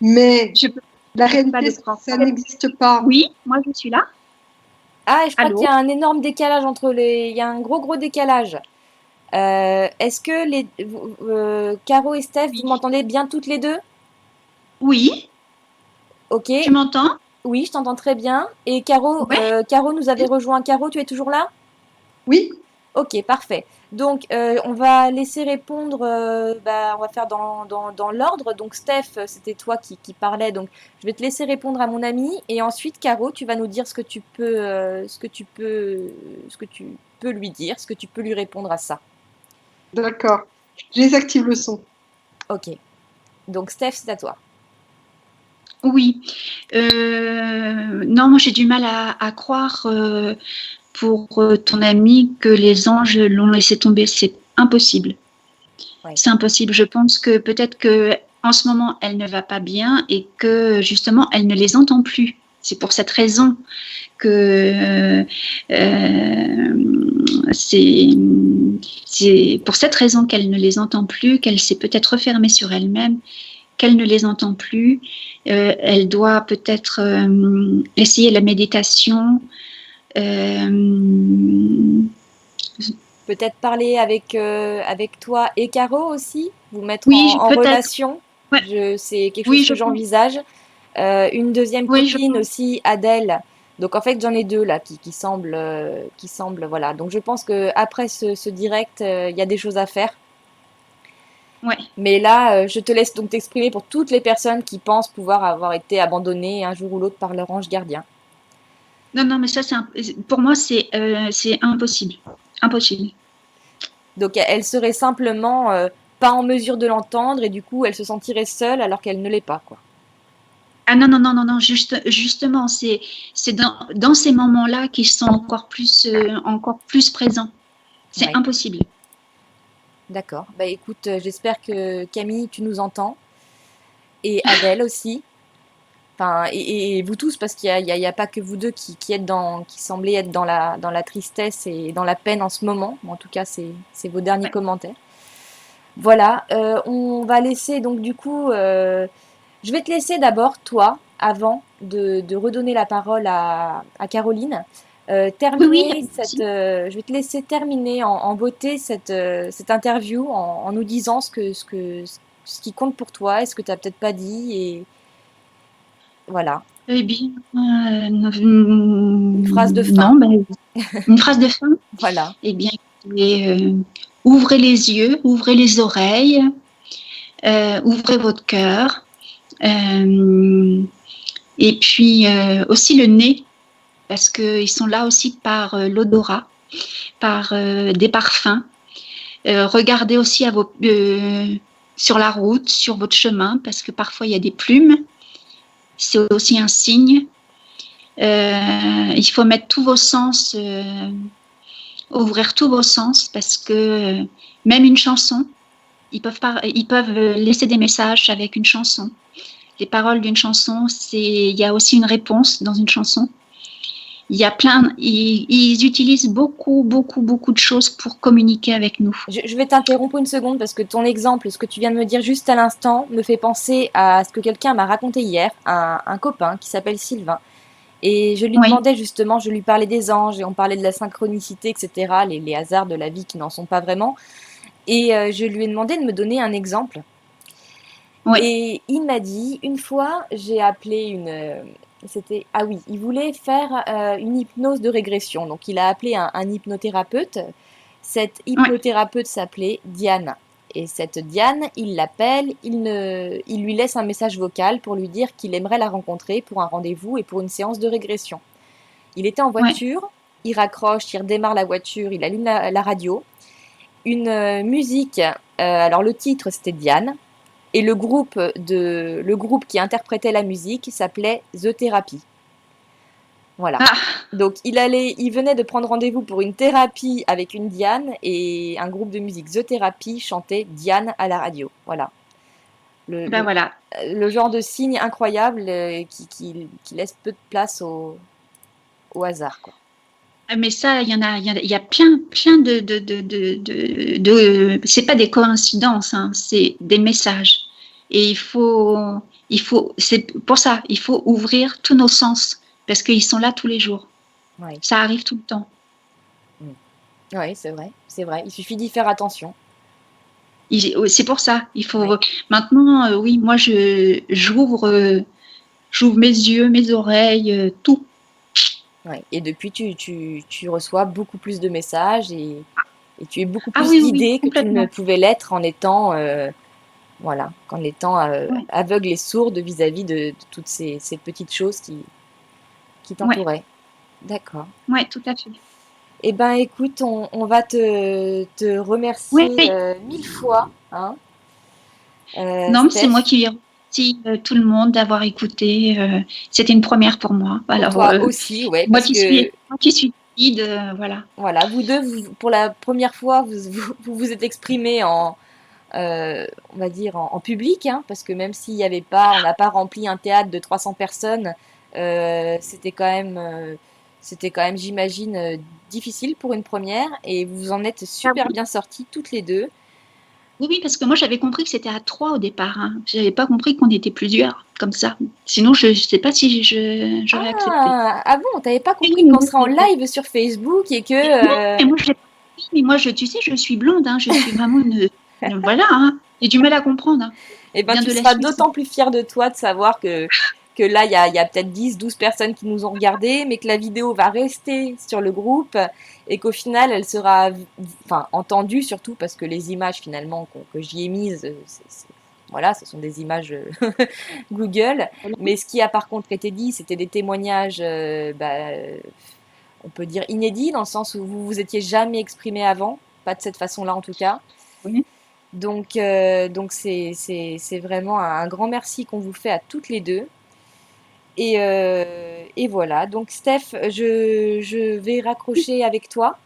Mais Je peux, la je peux pas réalité, le c'est que croire. ça n'existe pas. Oui, moi, je suis là. ah, je crois qu'il y Allô? a un énorme décalage entre les. Il y a un gros décalage. Est-ce que Caro et Steph, vous Oui. m'entendez bien toutes les deux? Oui, Ok, tu m'entends? oui, je t'entends très bien. Et Caro, Ouais. Caro nous avait rejoint. Caro, tu es toujours là? Oui, Ok, parfait. Donc, on va laisser répondre, on va faire dans l'ordre. Donc, Steph, c'était toi qui parlais, donc je vais te laisser répondre à mon ami. Et ensuite, Caro, tu vas nous dire ce que tu peux lui dire, ce que tu peux lui répondre à ça. d'accord. Je désactive le son. Ok. Donc, Steph, c'est à toi. Oui. Non, moi, j'ai du mal à croire pour ton ami que les anges l'ont laissé tomber. C'est impossible. Ouais. C'est impossible. Je pense que peut-être que en ce moment, elle ne va pas bien et que justement, elle ne les entend plus. C'est pour cette raison que c'est pour cette raison qu'elle ne les entend plus, qu'elle s'est peut-être refermée sur elle-même, qu'elle ne les entend plus. Elle doit peut-être essayer la méditation. Euh, Peut-être parler avec toi et Caro aussi, vous mettre oui, en peut-être. relation. Ouais, C'est quelque chose oui, que je pense. j'envisage. Une deuxième Oui, je copine pense. aussi, Adèle. Donc en fait, j'en ai deux là qui semblent, voilà. Donc je pense que après ce direct, il y a des choses à faire. Ouais. Mais là, je te laisse donc t'exprimer pour toutes les personnes qui pensent pouvoir avoir été abandonnées un jour ou l'autre par leur ange gardien. Non, non, mais ça, pour moi, c'est impossible. Impossible. Donc elle serait simplement pas en mesure de l'entendre et du coup elle se sentirait seule alors qu'elle ne l'est pas, quoi. Ah non, non, non, non, non, justement, c'est dans ces moments-là qu'ils sont encore plus présents. C'est Ouais, impossible. d'accord. Bah écoute, j'espère que Camille, tu nous entends et Adèle aussi. Enfin, et vous tous, parce qu'il y a pas que vous deux qui semblez être dans la tristesse et dans la peine en ce moment. En tout cas, c'est vos derniers Ouais. commentaires. Voilà, on va laisser donc du coup, je vais te laisser d'abord, toi, avant de redonner la parole à Caroline, Oui, oui, il y a terminer pas de souci. je vais te laisser terminer en beauté cette interview en nous disant ce qui compte pour toi et ce que tu n'as peut-être pas dit. Et voilà, Eh bien, une phrase de fin. non, ben, une phrase de fin. Voilà. Eh bien, écoutez, ouvrez les yeux, ouvrez les oreilles, ouvrez votre cœur, et puis aussi le nez, parce qu'ils sont là aussi par l'odorat, par des parfums. Regardez aussi sur la route, sur votre chemin, parce que parfois il y a des plumes. C'est aussi un signe. Il faut mettre tous vos sens, ouvrir tous vos sens, parce que même une chanson, ils peuvent laisser des messages avec une chanson. Les paroles d'une chanson, il y a aussi une réponse dans une chanson. Il y a ils utilisent beaucoup de choses pour communiquer avec nous. Je vais t'interrompre une seconde parce que ton exemple, ce que tu viens de me dire juste à l'instant, me fait penser à ce que quelqu'un m'a raconté hier, un copain qui s'appelle Sylvain. Et je lui Oui, demandais justement, je lui parlais des anges et on parlait de la synchronicité, etc., les hasards de la vie qui n'en sont pas vraiment. Et je lui ai demandé de me donner un exemple. oui, Et il m'a dit, une fois, j'ai appelé c'était, ah oui, il voulait faire une hypnose de régression. Donc il a appelé un hypnothérapeute. Cette oui, hypnothérapeute s'appelait Diane. Et cette Diane, il l'appelle, il lui laisse un message vocal pour lui dire qu'il aimerait la rencontrer pour un rendez-vous et pour une séance de régression. Il était en oui, voiture, il raccroche, il redémarre la voiture, il allume la radio. Une musique, alors le titre c'était Diane, et le groupe qui interprétait la musique s'appelait The Therapy. Voilà. Ah, Donc il venait de prendre rendez-vous pour une thérapie avec une Diane et un groupe de musique The Therapy chantait Diane à la radio. Voilà. Le, ben le, voilà. le genre de signe incroyable qui laisse peu de place au hasard, quoi. Mais ça, il y a plein c'est pas des coïncidences, hein, c'est des messages. Et c'est pour ça, il faut ouvrir tous nos sens parce qu'ils sont là tous les jours. Oui, Ça arrive tout le temps. oui, c'est vrai, c'est vrai. Il suffit d'y faire attention. C'est pour ça, il faut Ouais. maintenant, oui, moi j'ouvre mes yeux, mes oreilles, tout. Ouais. Et depuis, tu reçois beaucoup plus de messages et tu es beaucoup Ah plus oui, oui, oui, guidé que tu ne complètement. pouvais l'être en étant, voilà, en étant Ouais, aveugle et sourde vis-à-vis de toutes ces petites choses qui ouais, t'entouraient. D'accord. ouais, tout à fait. Eh ben, écoute, on va te Ouais, remercier mille fois, hein, non, mais c'est moi Steph. qui remercie tout le monde d'avoir écouté. C'était une première pour moi. Pour Alors, toi aussi, ouais, parce que moi qui suis guide, voilà. voilà, vous deux, pour la première fois, vous êtes exprimés on va dire, en public, hein, parce que même s'il n'y avait pas, on n'a pas rempli un théâtre de 300 personnes, c'était quand même, j'imagine, difficile pour une première, et vous en êtes Ah super oui. bien sortis toutes les deux. Oui, oui, parce que moi j'avais compris que c'était à trois au départ. Hein. J'avais pas compris qu'on était plusieurs comme ça. Sinon, je sais pas si j'aurais accepté. Ah bon, t'avais pas Oui, compris mais qu'on moi, serait en live sur Facebook et que... non, mais moi, je l'ai pas compris. Mais moi, tu sais, je suis blonde. Hein. Je suis vraiment voilà. Hein. J'ai du mal à comprendre. Hein. Eh ben, Vient tu de la seras Suisse. d'autant plus fier de toi de savoir que là, il y a peut-être 10, 12 personnes qui nous ont regardé, mais que la vidéo va rester sur le groupe et qu'au final, elle sera enfin, entendue surtout parce que les images finalement que j'y ai mises, voilà, ce sont des images Google. Voilà. Mais ce qui a par contre été dit, c'était des témoignages, on peut dire inédits, dans le sens où vous vous étiez jamais exprimé avant, pas de cette façon-là en tout cas. Oui. Donc c'est vraiment un grand merci qu'on vous fait à toutes les deux. Et voilà. Donc Steph, je vais raccrocher avec toi.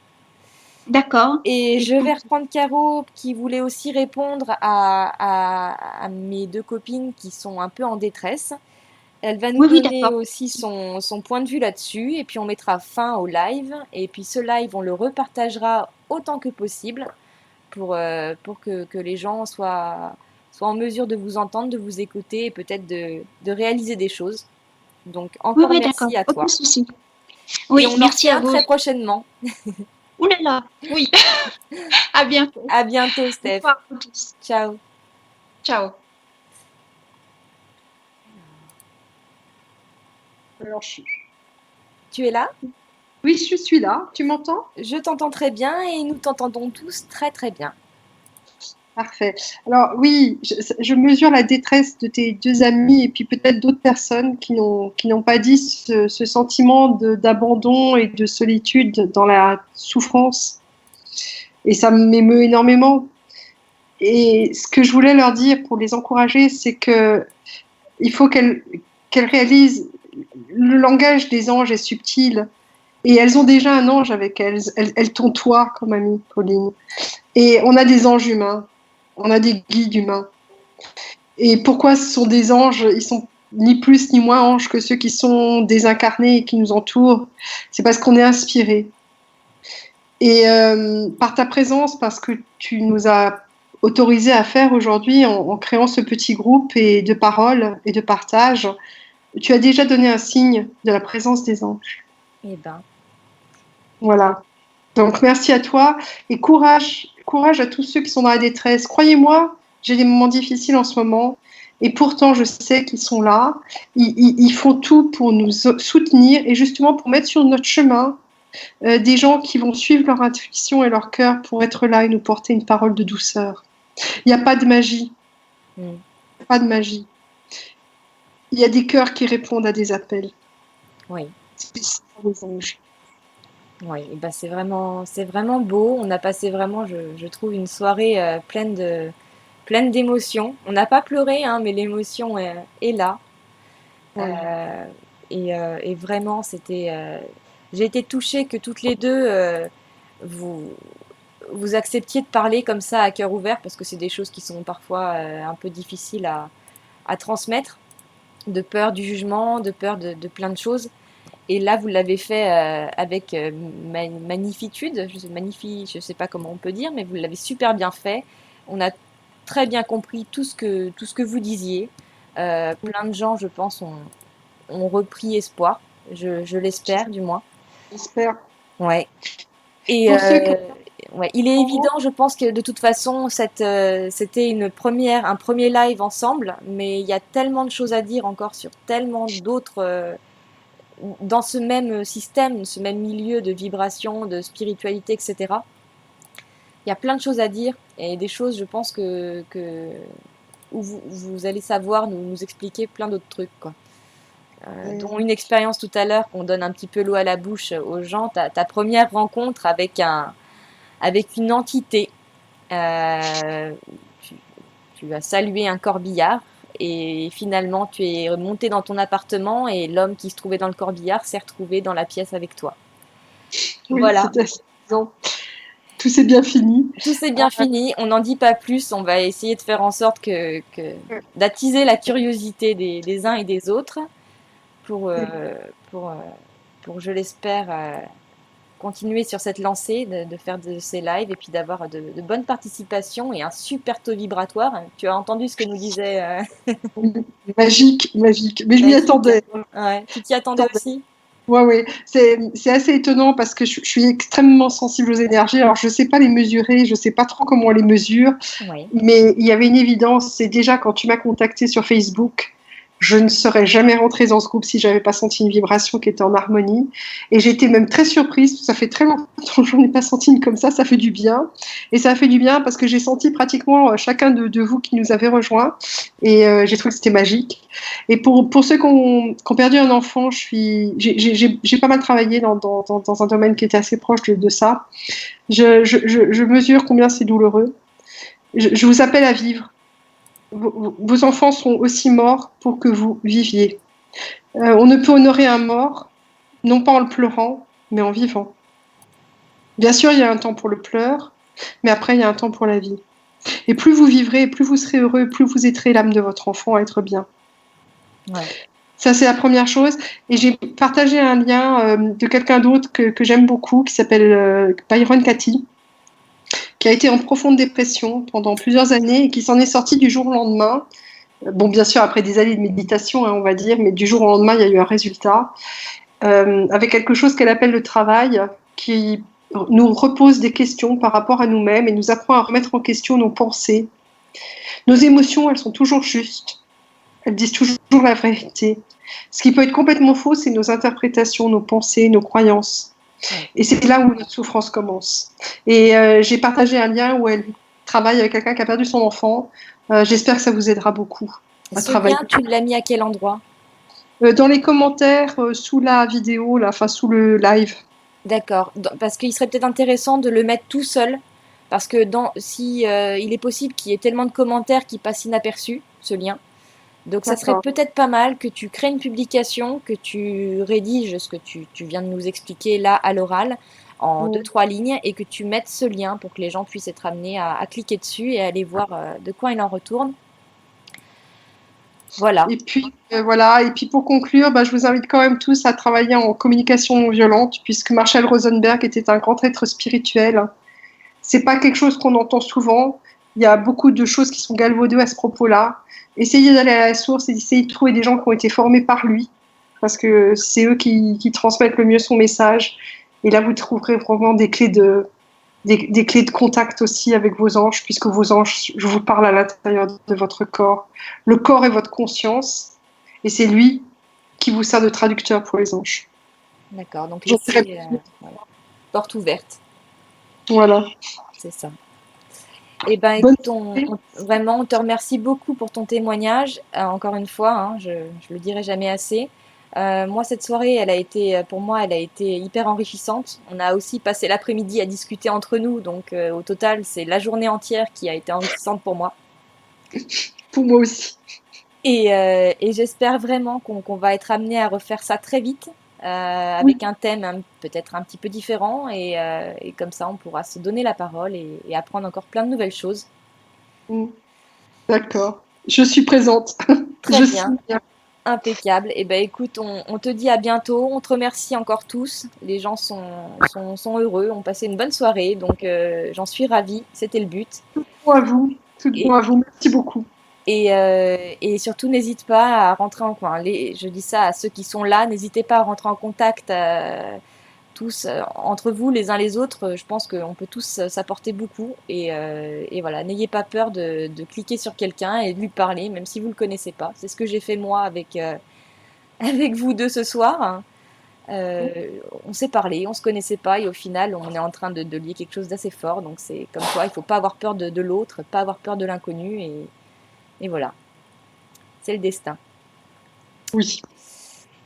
D'accord. Et je vais Écoute, reprendre Caro qui voulait aussi répondre à mes deux copines qui sont un peu en détresse. Elle va nous oui, oui, donner d'accord. aussi son point de vue là-dessus. Et puis on mettra fin au live. Et puis ce live, on le repartagera autant que possible pour que les gens soient en mesure de vous entendre, de vous écouter et peut-être de réaliser des choses. Donc Oui, encore oui, d'accord. merci à Aucun toi. souci. Et Oui, on en merci refait à un vous. très prochainement. Ouh là là. Oui. À bientôt. À bientôt, Steph. Bonsoir à tous. Ciao. Ciao. Alors, Tu es là? oui, je suis là. Tu m'entends? Je t'entends très bien et nous t'entendons tous très très bien. Parfait. Alors oui, je mesure la détresse de tes deux amis et puis peut-être d'autres personnes qui n'ont pas dit ce sentiment d'abandon et de solitude dans la souffrance. Et ça m'émeut énormément. Et ce que je voulais leur dire pour les encourager, c'est que il faut qu'elles réalisent le langage des anges est subtil. Et elles ont déjà un ange avec elles. Elles t'ont toi comme amie, Pauline. Et on a des anges humains. On a des guides humains. Et pourquoi ce sont des anges? Ils sont ni plus ni moins anges que ceux qui sont désincarnés et qui nous entourent. C'est parce qu'on est inspiré. Et par ta présence, parce que tu nous as autorisé à faire aujourd'hui en créant ce petit groupe et de parole et de partage, tu as déjà donné un signe de la présence des anges. Eh ben, Voilà. Donc merci à toi et courage, courage à tous ceux qui sont dans la détresse. Croyez-moi, j'ai des moments difficiles en ce moment et pourtant je sais qu'ils sont là. Ils font tout pour nous soutenir et justement pour mettre sur notre chemin des gens qui vont suivre leur intuition et leur cœur pour être là et nous porter une parole de douceur. Il n'y a pas de magie, mm, pas de magie. Il y a des cœurs qui répondent à des appels. oui, C'est ça, les anges. oui. Eh ben, c'est vraiment beau. On a passé vraiment, je trouve, une soirée pleine d'émotions. On n'a pas pleuré, hein, mais l'émotion est là. Ouais. Euh, Et vraiment, j'ai été touchée que toutes les deux, vous, vous acceptiez de parler comme ça à cœur ouvert, parce que c'est des choses qui sont parfois un peu difficiles à transmettre, de peur du jugement, de peur de plein de choses. Et là, vous l'avez fait avec magnifitude, je sais pas comment on peut dire, mais vous l'avez super bien fait. On a très bien compris tout ce que vous disiez. Plein de gens, je pense, ont repris espoir. Je l'espère, du moins. J'espère. Ouais. Et Pour ceux qui ouais, il est ont... évident, je pense que de toute façon, c'était un premier live ensemble, mais il y a tellement de choses à dire encore sur tellement d'autres, dans ce même système, ce même milieu de vibration, de spiritualité, etc. Il y a plein de choses à dire et des choses, je pense où vous allez savoir nous expliquer plein d'autres trucs, quoi. Dont une expérience tout à l'heure qu'on donne un petit peu l'eau à la bouche aux gens, ta première rencontre avec une entité. Euh, tu, tu as salué un corbillard et finalement tu es monté dans ton appartement et l'homme qui se trouvait dans le corbillard s'est retrouvé dans la pièce avec toi. Oui, Voilà, c'était assez amusant. Tout s'est bien fini. tout s'est bien fini, on n'en dit pas plus, on va essayer de faire en sorte d'attiser la curiosité des uns et des autres pour, euh, pour, euh, pour je l'espère, continuer sur cette lancée, de faire de ces lives et puis d'avoir de bonnes participations et un super taux vibratoire. Tu as entendu ce que nous disait Magique, magique. Mais je m'y Magique. attendais. Ouais. Tu t'y attendais aussi? Ouais, ouais. C'est assez étonnant parce que je suis extrêmement sensible aux énergies. Alors, je ne sais pas les mesurer, je ne sais pas trop comment on les mesure, Oui. mais il y avait une évidence. C'est déjà quand tu m'as contacté sur Facebook, je ne serais jamais rentrée dans ce groupe si j'avais pas senti une vibration qui était en harmonie. Et j'étais même très surprise. Ça fait très longtemps que je n'en ai pas senti une comme ça fait du bien. Et ça a fait du bien parce que j'ai senti pratiquement chacun de vous qui nous avez rejoints. Et j'ai trouvé que c'était magique. Et pour ceux qui ont perdu un enfant, j'ai pas mal travaillé dans un domaine qui était assez proche de ça. Je mesure combien c'est douloureux. Je vous appelle à vivre. Vos enfants sont aussi morts pour que vous viviez. On ne peut honorer un mort, non pas en le pleurant, mais en vivant. Bien sûr, il y a un temps pour le pleur, mais après, il y a un temps pour la vie. Et plus vous vivrez, plus vous serez heureux, plus vous aiderez l'âme de votre enfant à être bien. Ouais. Ça, c'est la première chose. Et j'ai partagé un lien de quelqu'un d'autre que j'aime beaucoup, qui s'appelle Byron Katie, qui a été en profonde dépression pendant plusieurs années et qui s'en est sorti du jour au lendemain. Bon, bien sûr, après des années de méditation, hein, on va dire, mais du jour au lendemain, il y a eu un résultat. Avec quelque chose qu'elle appelle le travail, qui nous repose des questions par rapport à nous-mêmes et nous apprend à remettre en question nos pensées. Nos émotions, elles sont toujours justes. Elles disent toujours la vérité. Ce qui peut être complètement faux, c'est nos interprétations, nos pensées, nos croyances. Ouais. Et c'est là où notre souffrance commence. Et j'ai partagé un lien où elle travaille avec quelqu'un qui a perdu son enfant. J'espère que ça vous aidera beaucoup à Ce travailler. lien, tu l'as mis à quel endroit? Dans les commentaires, sous la vidéo, là, enfin sous le live. D'accord. Parce qu'il serait peut-être intéressant de le mettre tout seul. Parce que si il est possible qu'il y ait tellement de commentaires qui passent inaperçus, ce lien. Donc ça serait D'accord. peut-être pas mal que tu crées une publication, que tu rédiges ce que tu viens de nous expliquer là à l'oral en deux, trois lignes et que tu mettes ce lien pour que les gens puissent être amenés à cliquer dessus et aller voir de quoi il en retourne. Voilà. Et puis voilà. Et puis pour conclure, bah, je vous invite quand même tous à travailler en communication non violente, puisque Marshall Rosenberg était un grand être spirituel. C'est pas quelque chose qu'on entend souvent. Il y a beaucoup de choses qui sont galvaudées à ce propos-là. Essayez d'aller à la source et d'essayer de trouver des gens qui ont été formés par lui, parce que c'est eux qui transmettent le mieux son message. Et là, vous trouverez vraiment des clés de contact aussi avec vos anges, puisque vos anges, je vous parle à l'intérieur de votre corps. Le corps est votre conscience, et c'est lui qui vous sert de traducteur pour les anges. D'accord. Donc J'en dirai laissez voilà. Porte ouverte, Voilà. c'est ça. Eh ben, Bonne écoute, soirée. vraiment, on te remercie beaucoup pour ton témoignage. Encore une fois, hein, je le dirai jamais assez. Moi, cette soirée, pour moi, elle a été hyper enrichissante. On a aussi passé l'après-midi à discuter entre nous, donc au total, c'est la journée entière qui a été enrichissante pour moi. Pour moi aussi. Et j'espère vraiment qu'on va être amené à refaire ça très vite, Oui, avec un thème peut-être un petit peu différent, et comme ça on pourra se donner la parole et apprendre encore plein de nouvelles choses. mm, d'accord. Je suis présente. Très Je suis bien, impeccable. Et ben écoute, on te dit à bientôt, on te remercie encore tous. Les gens sont heureux, ont passé une bonne soirée, donc j'en suis ravie, c'était le but. bon à vous. Tout bon Et, à vous. Merci beaucoup. et surtout, n'hésite pas à rentrer en coin. Je dis ça à ceux qui sont là, n'hésitez pas à rentrer en contact tous entre vous, les uns les autres. Je pense qu'on peut tous s'apporter beaucoup. Et voilà, n'ayez pas peur de cliquer sur quelqu'un et de lui parler, même si vous ne le connaissez pas. C'est ce que j'ai fait moi avec, avec vous deux ce soir. On s'est parlé, on se connaissait pas et au final on est en train de lier quelque chose d'assez fort. Donc c'est comme quoi, il faut pas avoir peur de l'autre, pas avoir peur de l'inconnu et voilà, c'est le destin. Oui.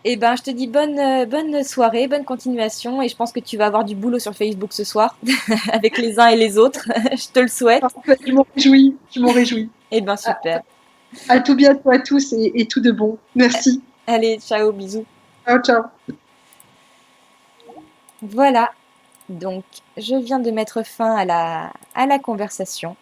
Et ben je te dis bonne soirée, bonne continuation et je pense que tu vas avoir du boulot sur Facebook ce soir avec les uns et les autres. Je te le souhaite. Parfait. Je m'en réjouis. Je m'en réjouis. Et ben À, super. à tout bientôt à tous et tout de bon. Merci. Allez, ciao, bisous. Ciao, ciao. Voilà, donc je viens de mettre fin à la conversation.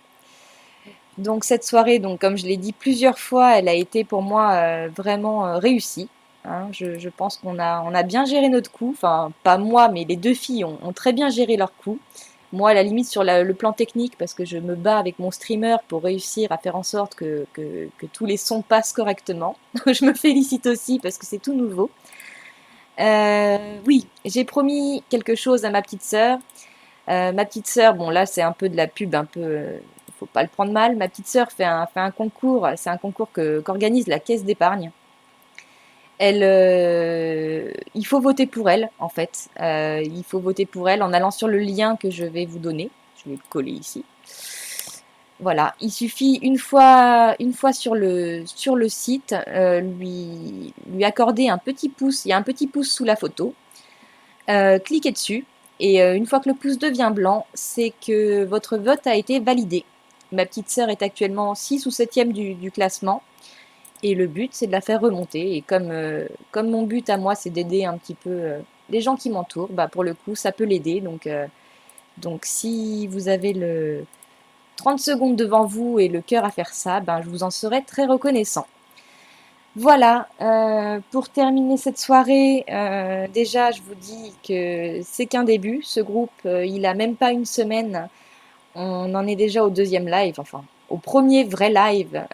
Donc cette soirée, donc comme je l'ai dit plusieurs fois, elle a été pour moi vraiment réussie. Hein. Je pense on a bien géré notre coup. Enfin, pas moi, mais les deux filles ont très bien géré leur coup. Moi, à la limite, sur le plan technique, parce que je me bats avec mon streamer pour réussir à faire en sorte que tous les sons passent correctement. Je me félicite aussi parce que c'est tout nouveau. Oui, j'ai promis quelque chose à ma petite sœur. Ma petite sœur, bon là c'est un peu de la pub, un peu, faut pas le prendre mal. Ma petite sœur fait un concours, c'est un concours qu'organise la Caisse d'épargne. Il faut voter pour elle en fait. Il faut voter pour elle en allant sur le lien que je vais vous donner. Je vais le coller ici. Voilà, il suffit une fois sur le site, lui accorder un petit pouce. Il y a un petit pouce sous la photo. Cliquez dessus et une fois que le pouce devient blanc, c'est que votre vote a été validé. Ma petite sœur est actuellement 6 ou 7e du classement et le but c'est de la faire remonter. Et comme mon but à moi c'est d'aider un petit peu les gens qui m'entourent, bah pour le coup ça peut l'aider. Donc si vous avez le 30 secondes devant vous et le cœur à faire ça, ben, je vous en serai très reconnaissant. Voilà, pour terminer cette soirée, déjà je vous dis que c'est qu'un début. Ce groupe, il a même pas une semaine. On en est déjà au deuxième live, enfin au premier vrai live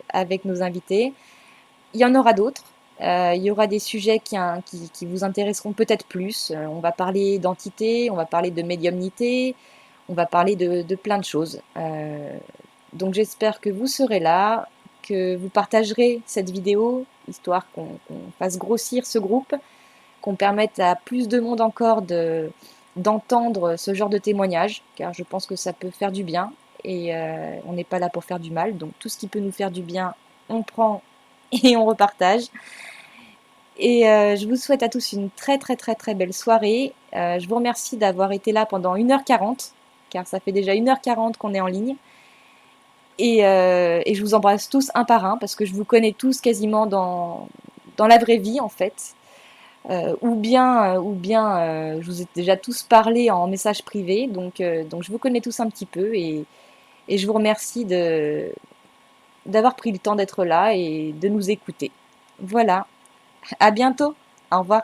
avec nos invités. Il y en aura d'autres. Il y aura des sujets qui vous intéresseront peut-être plus. On va parler d'entité, on va parler de médiumnité, on va parler de plein de choses. Donc j'espère que vous serez là, que vous partagerez cette vidéo, histoire qu'on fasse grossir ce groupe, qu'on permette à plus de monde encore d'entendre ce genre de témoignages, car je pense que ça peut faire du bien, et on n'est pas là pour faire du mal, donc tout ce qui peut nous faire du bien, on prend et on repartage. Et je vous souhaite à tous une très très très très belle soirée. Je vous remercie d'avoir été là pendant 1h40, car ça fait déjà 1h40 qu'on est en ligne. Et je vous embrasse tous un par un parce que je vous connais tous quasiment dans la vraie vie en fait. Je vous ai déjà tous parlé en message privé, donc je vous connais tous un petit peu et je vous remercie d'avoir pris le temps d'être là et de nous écouter. Voilà, à bientôt, au revoir.